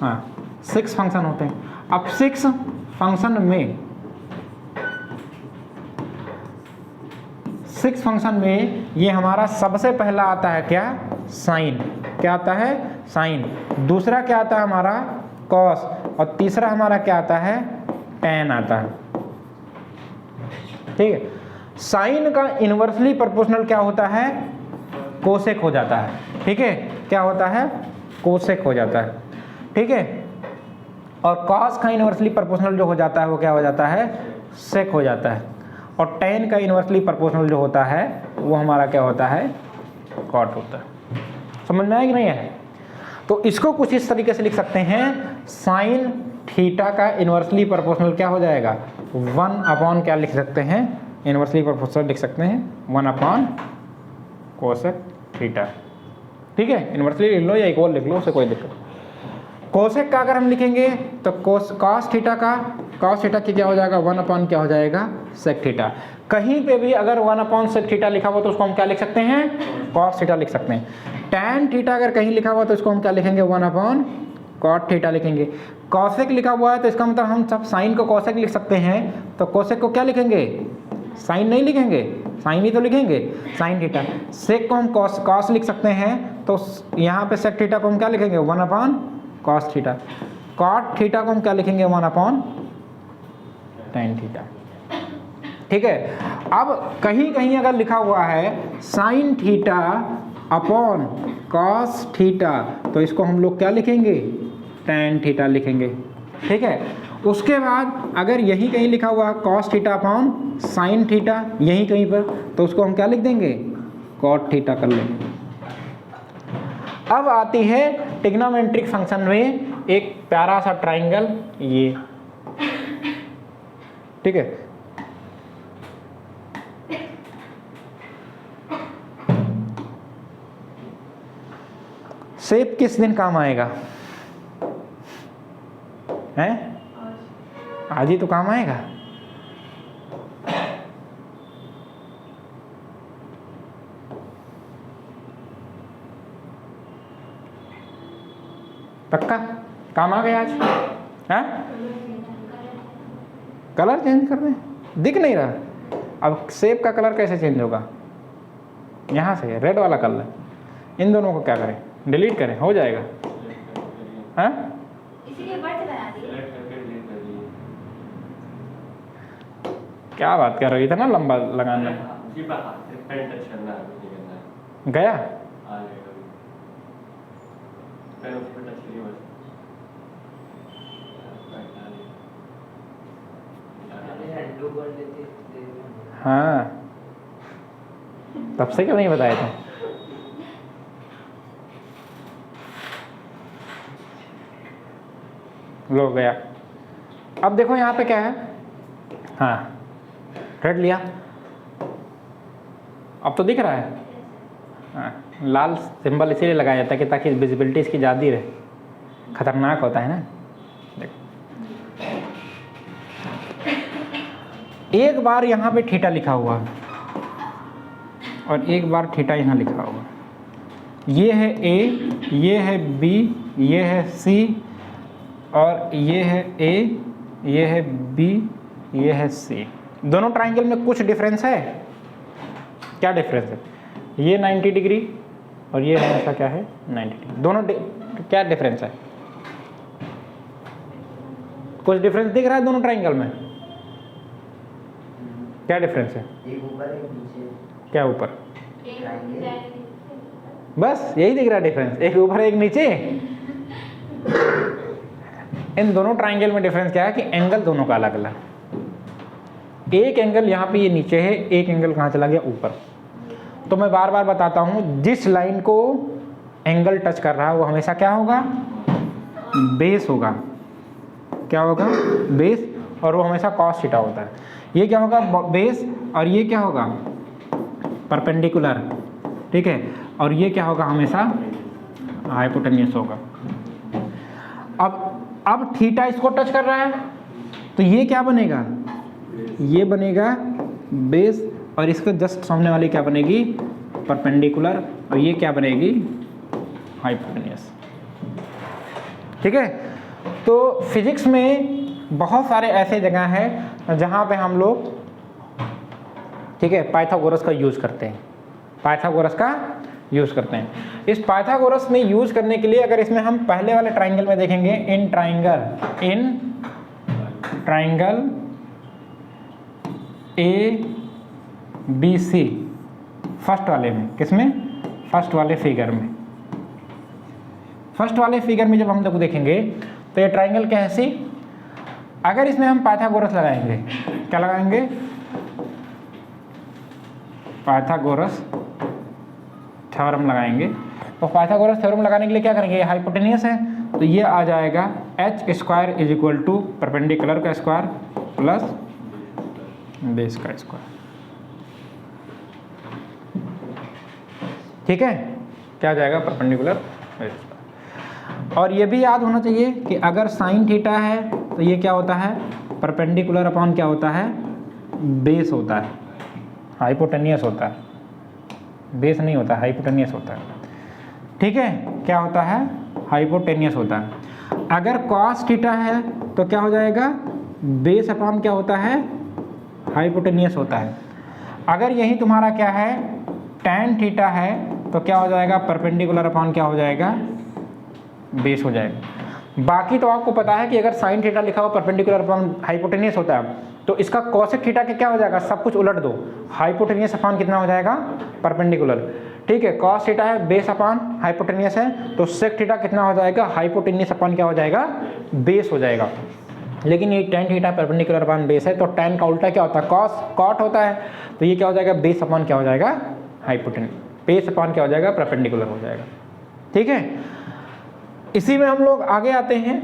हाँ, 6 फंक्शन होते हैं। अब 6 फंक्शन में 6 फंक्शन में ये हमारा सबसे पहला आता है क्या, साइन। क्या आता है, साइन। दूसरा क्या आता है हमारा, कॉस। और तीसरा हमारा क्या आता है, टैन आता है। ठीक है, साइन का इन्वर्सली प्रोपोर्शनल क्या होता है, कोसेक हो जाता है। ठीक है, क्या होता है, कोसेक हो जाता है। ठीक है, और कॉस का इन्वर्सली प्रोपोर्शनल जो हो जाता है वो क्या हो जाता है, सेक हो जाता है। और टैन का इन्वर्सली प्रोपोर्शनल जो होता है वो हमारा क्या होता है, कॉट होता है। समझ में आया कि नहीं है? तो इसको कुछ इस तरीके से लिख सकते हैं, साइन थीटा का इन्वर्सली प्रोपोर्शनल क्या हो जाएगा, 1 अपॉन क्या लिख सकते हैं, इन्वर्सली प्रोपोर्शनल लिख सकते हैं 1 अपॉन कोसेक थीटा। ठीक है, इन्वर्सली लिख लो या इक्वल लिख लो, उससे कोई दिक्कत। कोसेक का अगर हम लिखेंगे तो कॉस थीटा की क्या हो जाएगा, 1 अपॉन क्या हो जाएगा, सेक थीटा। कहीं पे भी अगर 1 अपॉन सेक थीटा लिखा हुआ तो उसको हम क्या लिख सकते हैं, कॉस थीटा लिख सकते हैं। टैन थीटा अगर कहीं लिखा हुआ तो इसको हम क्या लिखेंगे, 1 अपॉन कॉट थीटा लिखेंगे। कॉसेक लिखा हुआ है तो इसका मतलब हम सब साइन को कॉसेक लिख सकते हैं, तो कॉसेक को क्या लिखेंगे, साइन नहीं लिखेंगे, साइन ही तो लिखेंगे, साइन थीटा। सेक को हम कॉस लिख सकते हैं, तो यहाँ पे सेक थीटा को हम क्या लिखेंगे, 1 upon cos theta. Cot theta को हम क्या लिखेंगे, 1 अपॉन टैन थीटा। ठीक है, अब कहीं कहीं अगर लिखा हुआ है sine theta upon cos theta तो इसको हम लोग क्या लिखेंगे, टैन थीटा लिखेंगे। ठीक है, उसके बाद अगर यही कहीं लिखा हुआ है cos theta upon sine theta, यही कहीं पर, तो उसको हम क्या लिख देंगे, कॉट थीटा कर लेंगे। अब आती है ट्रिग्नोमेट्रिक फंक्शन में एक प्यारा सा ट्राइंगल, ये। ठीक है, शेप किस दिन काम आएगा, हैं? आज ही तो काम आएगा। पक्का काम आ गया आज, हैं? कलर चेंज कर दें, दिख नहीं रहा। अब शेप का कलर कैसे चेंज होगा, यहाँ से रेड वाला कलर, इन दोनों को क्या करें, डिलीट करें, हो जाएगा। हाँ, इसीलिए बर्थ बना दिए। क्या बात कर रही था ना, लंबा लगाना गया। हाँ, तब से क्यों नहीं बताया था? लो गया। अब देखो यहाँ पे क्या है, हाँ रेड लिया, अब तो दिख रहा है। हाँ, लाल सिंबल इसीलिए लगाया जाता है कि ताकि विजिबिलिटी इसकी ज़्यादा रहे, खतरनाक होता है ना। देखो एक बार यहाँ पे थीटा लिखा हुआ, और एक बार थीटा यहाँ लिखा होगा। ये है ए, ये है बी, ये है सी, और ये है ए, ये है बी, ये है सी। दोनों ट्राइंगल में कुछ डिफरेंस है। क्या डिफरेंस है? ये 90 डिग्री और ये हमेशा क्या है 90 डिग्री। दोनों क्या डिफरेंस है? कुछ डिफरेंस दिख रहा है दोनों ट्राइंगल में? क्या डिफरेंस है? एक ऊपर एक नीचे। क्या ऊपर? बस यही दिख रहा है डिफरेंस, एक ऊपर एक नीचे। इन दोनों ट्राइंगल में डिफरेंस क्या है कि एंगल दोनों का अलग अलग। एक एंगल यहाँ पे ये नीचे है, एक एंगल कहाँ चला गया? ऊपर। तो मैं बार बार बताता हूँ, जिस लाइन को एंगल टच कर रहा है वो हमेशा क्या होगा? बेस होगा। क्या होगा? बेस। और वो हमेशा कॉस थीटा होता है। ये क्या होगा? बेस। और ये क्या होगा? परपेंडिकुलर। ठीक है। और ये क्या होगा? हमेशा हाइपोटेन्यूस होगा। अब थीटा इसको टच कर रहा है तो ये क्या बनेगा? ये बनेगा बेस, और इसके जस्ट सामने वाली क्या बनेगी? परपेंडिकुलर, और ये क्या बनेगी? हाइपोटेन्यूस। ठीक है। तो फिजिक्स में बहुत सारे ऐसे जगह हैं जहाँ पे हम लोग, ठीक है, पाइथागोरस का यूज़ करते हैं। पाइथागोरस का यूज़ करते हैं। इस पाइथागोरस में यूज़ करने के लिए अगर इसमें हम पहले वाले ट्राइंगल में देखेंगे, in triangle A B C, first वाले में, किसमें? फर्स्ट वाले फिगर में। फर्स्ट वाले फिगर में जब हम लोग देखेंगे तो ये ट्राइंगल क्या है? सी। अगर इसमें हम पाइथागोरस लगाएंगे, क्या लगाएंगे? पाइथागोरस थ्योरम लगाएंगे। तो पाइथागोरस थ्योरम लगाने के लिए क्या करेंगे? हाइपोटेन्यूस है तो ये आ जाएगा H square is equal to perpendicular का स्क्वायर प्लस बेस का स्क्वायर। ठीक है। क्या आ जाएगा? Perpendicular base. और ये भी याद होना चाहिए कि अगर साइन थीटा है तो ये क्या होता है? परपेंडिकुलर अपॉन क्या होता है? बेस होता है, हाइपोटेन्यूस होता है। बेस नहीं होता, हाइपोटेन्यूस होता है। ठीक है। क्या होता है? हाइपोटेन्यूस होता है। अगर कॉस थीटा है तो क्या हो जाएगा? बेस अपॉन क्या होता है? हाइपोटेन्यूस होता है। अगर यही तुम्हारा क्या है? टैन थीटा है तो क्या हो जाएगा? परपेंडिकुलर अपॉन क्या हो जाएगा? बेस हो जाएगा। बाकी तो आपको पता है कि अगर साइन थीटा लिखा हुआ परपेंडिकुलर अपॉन हाइपोटेन्यूस होता है तो इसका कॉसेक थीटा के क्या हो जाएगा? सब कुछ उलट दो, हाइपोटेन्यूस अपॉन कितना हो जाएगा? परपेंडिकुलर। ठीक है। कॉस थीटा है बेस अपॉन हाइपोटेन्यूस है तो सेक थीटा कितना हो जाएगा? हाइपोटेन्यूस अपॉन क्या हो जाएगा? बेस हो जाएगा। लेकिन ये tan theta perpendicular upon base है तो टैन का उल्टा क्या होता है? कॉस कॉट होता है। तो ये क्या हो जाएगा? बेस अपॉन क्या हो जाएगा? हाइपोटेन्यूस। बेस अपॉन क्या हो जाएगा? परपेंडिकुलर हो जाएगा। ठीक है। इसी में हम लोग आगे आते हैं।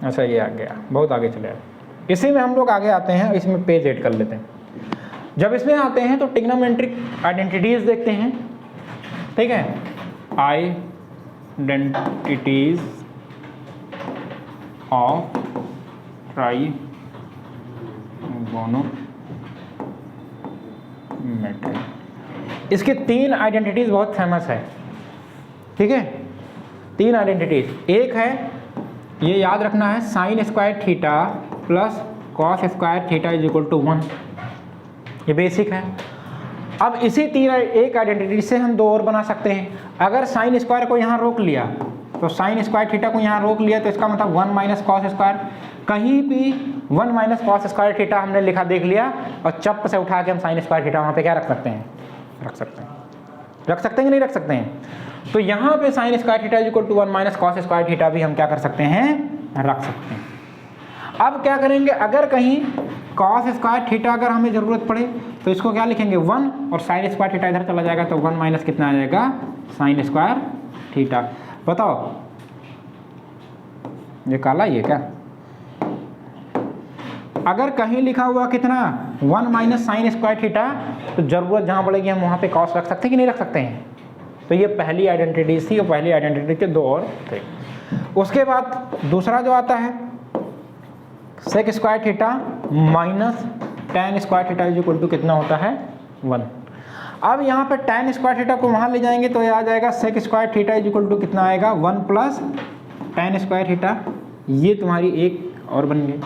अच्छा ये आ गया, बहुत आगे चले आए। इसी में हम लोग आगे आते हैं, इसमें पेज ऐड कर लेते हैं। जब इसमें आते हैं तो ट्रिग्नोमेट्रिक आइडेंटिटीज देखते हैं। ठीक है। Identities of trigonometry. इसके 3 आइडेंटिटीज बहुत फेमस है। ठीक है। 3 आइडेंटिटीज। एक है, ये याद रखना है, sine square theta plus cos square theta is equal to 1। ये बेसिक है। अब इसी एक आइडेंटिटी से हम 2 और बना सकते हैं। अगर साइन स्क्वायर को यहाँ रोक लिया तो साइन स्क्वायर थीटा को यहाँ रोक लिया तो इसका मतलब 1 माइनस कॉस स्क्वायर। कहीं भी 1 माइनस कॉस स्क्वायर थीटा हमने लिखा देख लिया और चप से उठा के हम साइन स्क्वायर थीटा वहाँ पे क्या रख सकते हैं? रख सकते हैं। रख सकते हैं कि नहीं रख सकते हैं? तो यहाँ पे sine square theta is equal to 1 minus cos square theta भी हम क्या कर सकते हैं? रख सकते हैं। अब क्या करेंगे? अगर कहीं कॉस स्क्वायर थीटा अगर हमें ज़रूरत पड़े तो इसको क्या लिखेंगे? 1, और साइन स्क्वायर थीटा इधर चला जाएगा तो 1 माइनस कितना आ जाएगा? Sign square theta. बताओ ये काला ये क्या? अगर कहीं लिखा हुआ कितना? 1 माइनस साइन स्क्वायर थीटा, तो ज़रूरत जहाँ पड़ेगी हम वहाँ पे कॉस रख सकते हैं कि नहीं रख सकते हैं? तो ये पहली आइडेंटिटी थी, और पहली आइडेंटिटी के 2 और थे। उसके बाद दूसरा जो आता है, sec square theta minus tan square theta is equal to कितना होता है? 1। अब यहाँ पे tan स्क्वायर थीटा को वहाँ ले जाएंगे तो ये आ जाएगा sec square theta is equal to कितना आएगा 1 प्लस tan स्क्वायर थीटा। ये तुम्हारी एक और बन गई।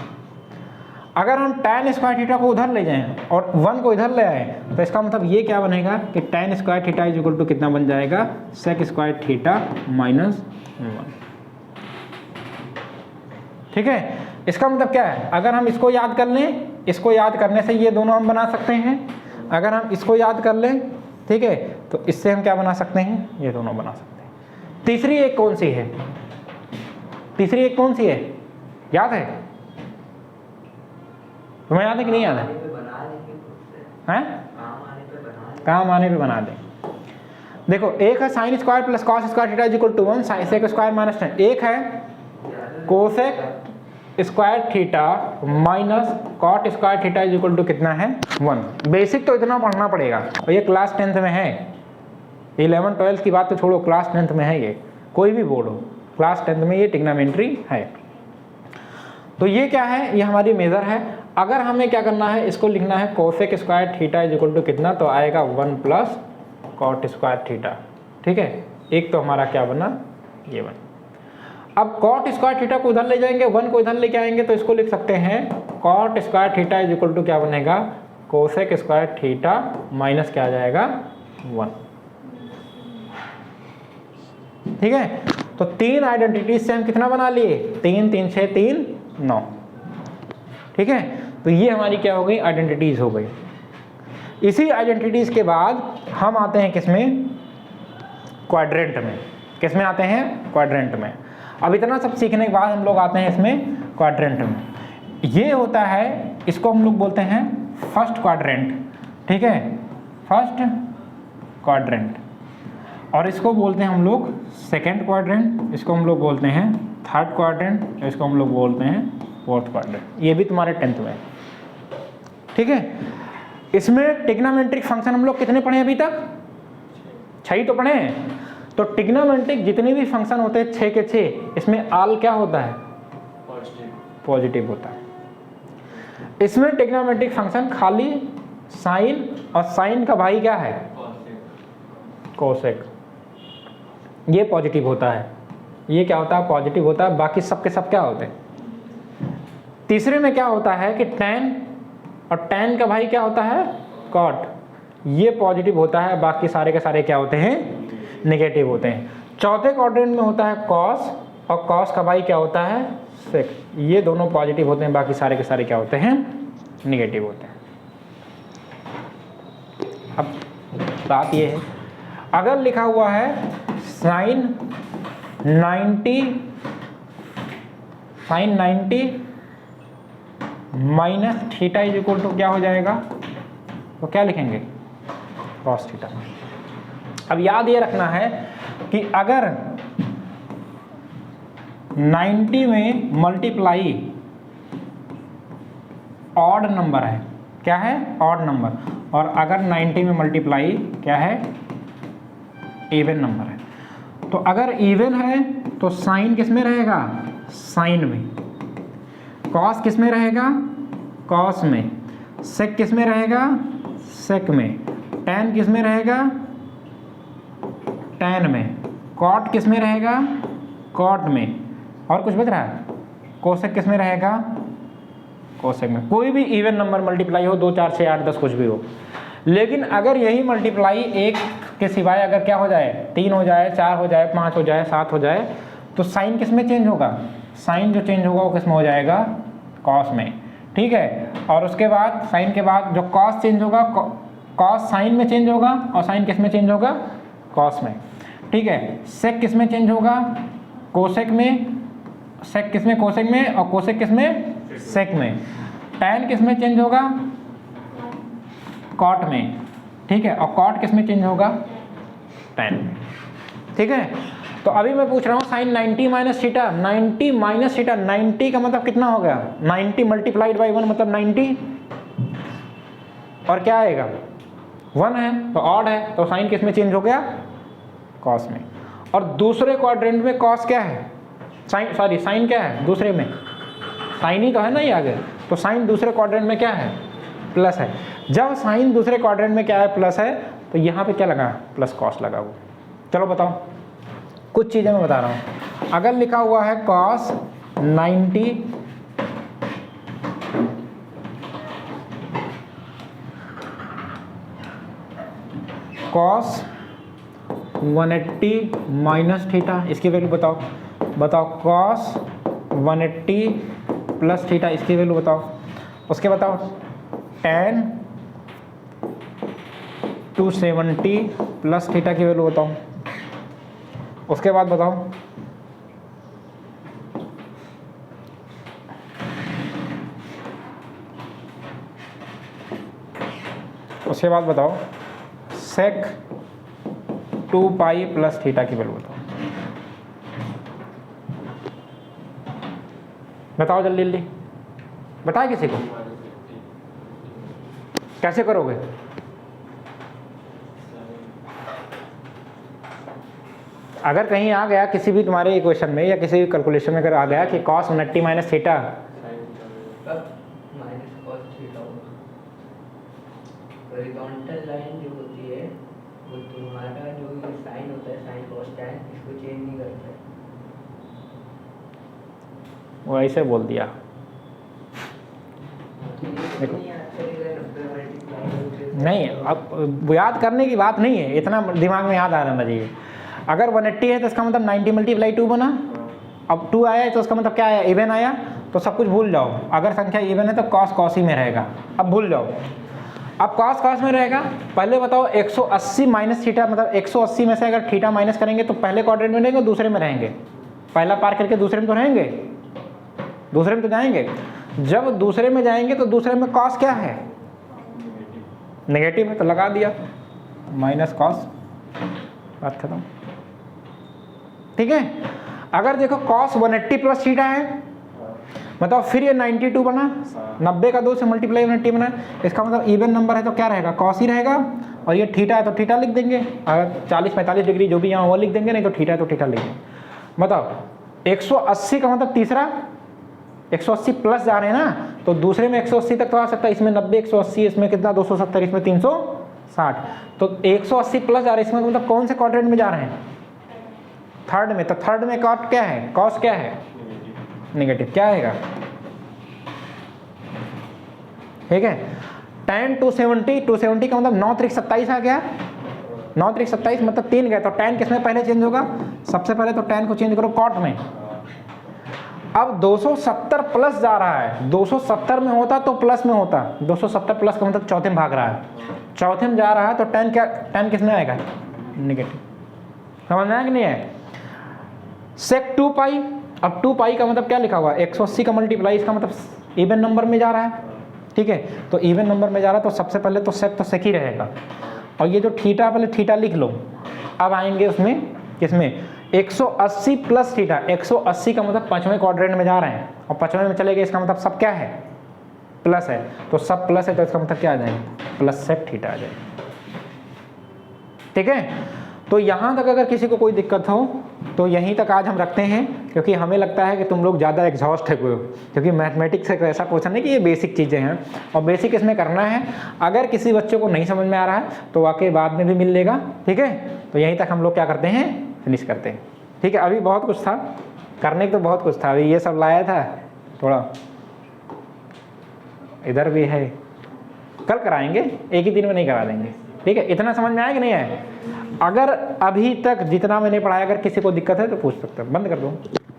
अगर हम tan स्क्वायर थीटा को उधर ले जाएं और 1 को इधर ले आए तो इसका मतलब ये क्या बनेगा कि tan square theta is equal to कितना बन जाएगा sec स्क्वायर थीटा माइनस 1। ठीक है, इसका मतलब क्या है, अगर हम इसको याद कर लें, इसको याद करने से ये दोनों हम बना सकते हैं। अगर हम इसको याद कर लें, ठीक है, तो इससे हम क्या बना सकते हैं, ये दोनों बना सकते हैं। तीसरी एक कौन सी है, तीसरी एक कौन सी है, याद है तुम्हें, याद है कि नहीं याद है? हैं? काम आने पे बना दें। देखो एक है sine square plus cos square theta is equal to 1, sine sec square minus tan। एक है cosec square theta minus cot square theta is equal to कितना है 1। बेसिक तो इतना पढ़ना पड़ेगा और ये क्लास 10th में है। 11 12 की बात तो छोड़ो, क्लास 10th में है, ये कोई भी बोर्ड हो क्लास 10th में ये ट्रिग्नोमेट्री है। तो ये क्या है, ये हमारी मेजर है। अगर हमें क्या करना है, इसको लिखना है cosec square theta is equal to कितना, तो आएगा 1 प्लस कॉट स्क्वायर थीटा। ठीक है, एक तो हमारा क्या बना, ये बना। अब कॉट स्क्वायर थीटा को उधर ले जाएंगे, 1 को इधर लेके आएंगे तो इसको लिख सकते हैं cot square theta is equal to क्या बनेगा, कोसेक स्क्वायर थीटा माइनस क्या आ जाएगा 1। ठीक है, तो 3 आइडेंटिटीज से हम कितना बना लिए, 3 3 6 3 9। ठीक है, तो ये हमारी क्या हो गई, आइडेंटिटीज हो गई। इसी आइडेंटिटीज के बाद हम आते हैं किसमें, क्वाड्रेंट में। किसमें आते हैं, क्वाड्रेंट में। अब इतना सब सीखने के बाद हम लोग आते हैं इसमें क्वाड्रेंट में। ये होता है, इसको हम लोग बोलते हैं फर्स्ट क्वाड्रेंट। ठीक है, फर्स्ट क्वाड्रेंट, और इसको बोलते हैं हम लोग सेकंड क्वाड्रेंट, इसको हम लोग बोलते हैं थर्ड क्वाड्रेंट, इसको हम लोग बोलते हैं फोर्थ क्वाड्रेंट। ये भी तुम्हारे 10th में। ठीक है, इसमें ट्रिग्नोमेट्रिक फंक्शन हम लोग कितने पढ़े अभी तक, 6 ही तो पढ़े हैं। तो ट्रिग्नोमेट्रिक जितने भी फंक्शन होते हैं 6 के 6, इसमें आल क्या होता है, पॉजिटिव होता है। इसमें ट्रिग्नोमेट्रिक फंक्शन खाली साइन, और साइन का भाई क्या है, कोसेक, ये पॉजिटिव होता है। ये क्या होता है, पॉजिटिव होता है। बाकी सब के सब क्या होते हैं। तीसरे में क्या होता है कि tan, और tan का भाई क्या होता है, कॉट, ये पॉजिटिव होता है। बाकी सारे के सारे क्या होते हैं, नेगेटिव होते हैं। चौथे क्वाड्रेंट में होता है कॉस, और कॉस का भाई क्या होता है, सेक, ये दोनों पॉजिटिव होते हैं। बाकी सारे के सारे क्या होते हैं, नेगेटिव होते हैं। अब बात ये है, अगर लिखा हुआ है sine 90 minus theta is equal to क्या हो जाएगा, तो क्या लिखेंगे, कॉस थीटा। अब याद ये रखना है कि अगर 90 में मल्टीप्लाई ऑड नंबर है, क्या है, ऑड नंबर, और अगर 90 में मल्टीप्लाई क्या है, इवन नंबर है। तो अगर इवन है तो साइन किस में रहेगा, साइन में, कॉस किस में रहेगा, कॉस में, सेक किस में रहेगा, सेक में, tan किस में रहेगा, tan में, कॉट किस में रहेगा, कॉट में, और कुछ बच रहा है, कोसेक किस में रहेगा, कोसेक में। कोई भी इवन नंबर मल्टीप्लाई हो, 2 4 6 8 10 कुछ भी हो। लेकिन अगर यही मल्टीप्लाई एक के सिवाय अगर क्या हो जाए, 3 हो जाए, 4 हो जाए, 5 हो जाए, 7 हो जाए, तो साइन किस में चेंज होगा, साइन जो चेंज होगा वो किस में हो जाएगा, कॉस में। ठीक है, और उसके बाद साइन के बाद जो कॉस चेंज होगा, कॉस साइन में चेंज होगा, और साइन किस में चेंज होगा, कॉस में। ठीक है, सेक किस में चेंज होगा, कोसेक में, सेक किस में, कोसेक में, और कोसेक किस में, सेक में। tan किस में चेंज होगा, कॉट में। ठीक है, और कॉट किस में चेंज होगा, tan में। ठीक है, तो अभी मैं पूछ रहा हूँ sine 90 minus theta, 90 minus theta, 90 का मतलब कितना हो गया, 90 मल्टीप्लाइड बाई 1 मतलब 90, और क्या आएगा, 1 है तो ऑड है, तो साइन किस में चेंज हो गया, कॉस में। और दूसरे क्वाड्रेंट में कॉस क्या है, साइन, सॉरी साइन क्या है दूसरे में, साइन ही तो है ना ये आगे, तो साइन दूसरे क्वाड्रेंट में क्या है, प्लस है। जब साइन दूसरे क्वाड्रेंट में क्या है, प्लस है, तो यहाँ पे क्या लगा, प्लस कॉस लगा वो। चलो बताओ, कुछ चीज़ें मैं बता रहा हूँ। अगर लिखा हुआ है कॉस 90 कॉस 180 माइनस थीटा, इसकी वैल्यू बताओ। कॉस 180 प्लस थीटा, इसकी वैल्यू बताओ। उसके बताओ tan 270 प्लस थीटा की वैल्यू बताओ। उसके बाद बताओ sec 2 पाई प्लस थीटा की वैल्यू बताओ। बताओ जल्दी जल्दी, बताए किसी को, कैसे करोगे? अगर कहीं आ गया किसी भी तुम्हारे इक्वेशन में या किसी भी कैलकुलेशन में अगर आ गया कि cos 180 minus theta, minus cos theta होगा, हॉरिजॉन्टल लाइन जो होती है वो तुम्हारा जो साइन होता है, साइन कॉस टैन, इसको चेंज नहीं करता है। वो ऐसे बोल दिया। देखो नहीं, अब याद करने की बात नहीं है, इतना दिमाग में याद आ रहना चाहिए। अगर 180 है तो इसका मतलब 90 मल्टीप्लाई 2 बना, अब 2 आया है तो उसका मतलब क्या आया, इवन आया, तो सब कुछ भूल जाओ। अगर संख्या इवन है तो कॉस कॉस ही में रहेगा, अब भूल जाओ। अब कॉस कॉस में रहेगा। पहले बताओ 180 माइनस थीटा, मतलब 180 में से अगर थीटा माइनस करेंगे तो पहले क्वाड्रेंट में रहेंगे, दूसरे में रहेंगे। पहला पार करके दूसरे में तो रहेंगे, दूसरे में तो जाएंगे। जब दूसरे में जाएंगे तो दूसरे में कॉस क्या है, नेगेटिव है, तो लगा दिया माइनस कॉस, बात खत्म। ठीक है। अगर देखो cos 180 प्लस थीटा है, मतलब फिर ये 92 बना, 90 का 2 से मल्टीप्लाई 180 बना, इसका मतलब इवन नंबर है तो क्या रहेगा, cos ही रहेगा। और ये थीटा है तो थीटा लिख देंगे, अगर 40-45 डिग्री जो भी यहाँ वो लिख देंगे, नहीं तो थीटा है तो थीटा लिख देंगे। बताओ 180 का मतलब तीसरा 180 प्लस जा रहे हैं ना, तो दूसरे में 180 तक तो आ सकता है, इसमें 90 180, इसमें कितना 270, इसमें 360, तो 180 प्लस जा रहे हैं, इसमें मतलब कौन से क्वाड्रेंट में जा रहे हैं, थर्ड में। तो थर्ड में कॉट क्या है, कॉस क्या है, नेगेटिव, क्या आएगा, ठीक है। tan 270 का मतलब 9 त्रिक 27 आ गया, 9 त्रिक 27 मतलब 3 गया, तो tan किसमें पहले चेंज होगा, सबसे पहले तो tan को चेंज करो कॉट में। अब 270 प्लस जा रहा है, 270 में होता तो प्लस में होता, 270 प्लस का मतलब चौथे में भाग रहा है, चौथे में जा रहा है तो tan क्या, tan किसमें आएगा, नेगेटिव। समझ में आया कि नहीं है। sec 2 पाई, अब 2 पाई का मतलब क्या लिखा हुआ है, 180 का मल्टीप्लाई, इसका मतलब इवन नंबर में जा रहा है, ठीक है। तो इवन नंबर में जा रहा है तो सबसे पहले तो sec तो sec ही रहेगा, और ये जो थीटा, पहले थीटा लिख लो। अब आएंगे उसमें किसमें, 180 प्लस थीटा, 180 का मतलब 5वें क्वाड्रेंट में जा रहे हैं, और 5वें में चले गए, इसका मतलब सब क्या है, प्लस है, तो सब प्लस है तो इसका मतलब क्या आ जाएगा, प्लस sec थीटा आ जाएगा, ठीक है। तो यहाँ तक अगर किसी को कोई दिक्कत हो तो यहीं तक आज हम रखते हैं, क्योंकि हमें लगता है कि तुम लोग ज़्यादा एग्जॉस्ट हुए हो, क्योंकि मैथमेटिक्स एक ऐसा क्वेश्चन है कि ये बेसिक चीज़ें हैं और बेसिक इसमें करना है। अगर किसी बच्चे को नहीं समझ में आ रहा है तो वाकई बाद में भी मिल लेगा, ठीक है। तो यहीं तक हम लोग क्या करते हैं, फिनिश करते हैं, ठीक है। अभी बहुत कुछ था करने को, तो बहुत कुछ था, अभी ये सब लाया था, थोड़ा इधर भी है, कल कराएंगे, एक ही दिन में नहीं करा देंगे, ठीक है। इतना समझ में आया कि नहीं है। अगर अभी तक जितना मैंने पढ़ाया अगर किसी को दिक्कत है तो पूछ सकते हैं। बंद कर दो।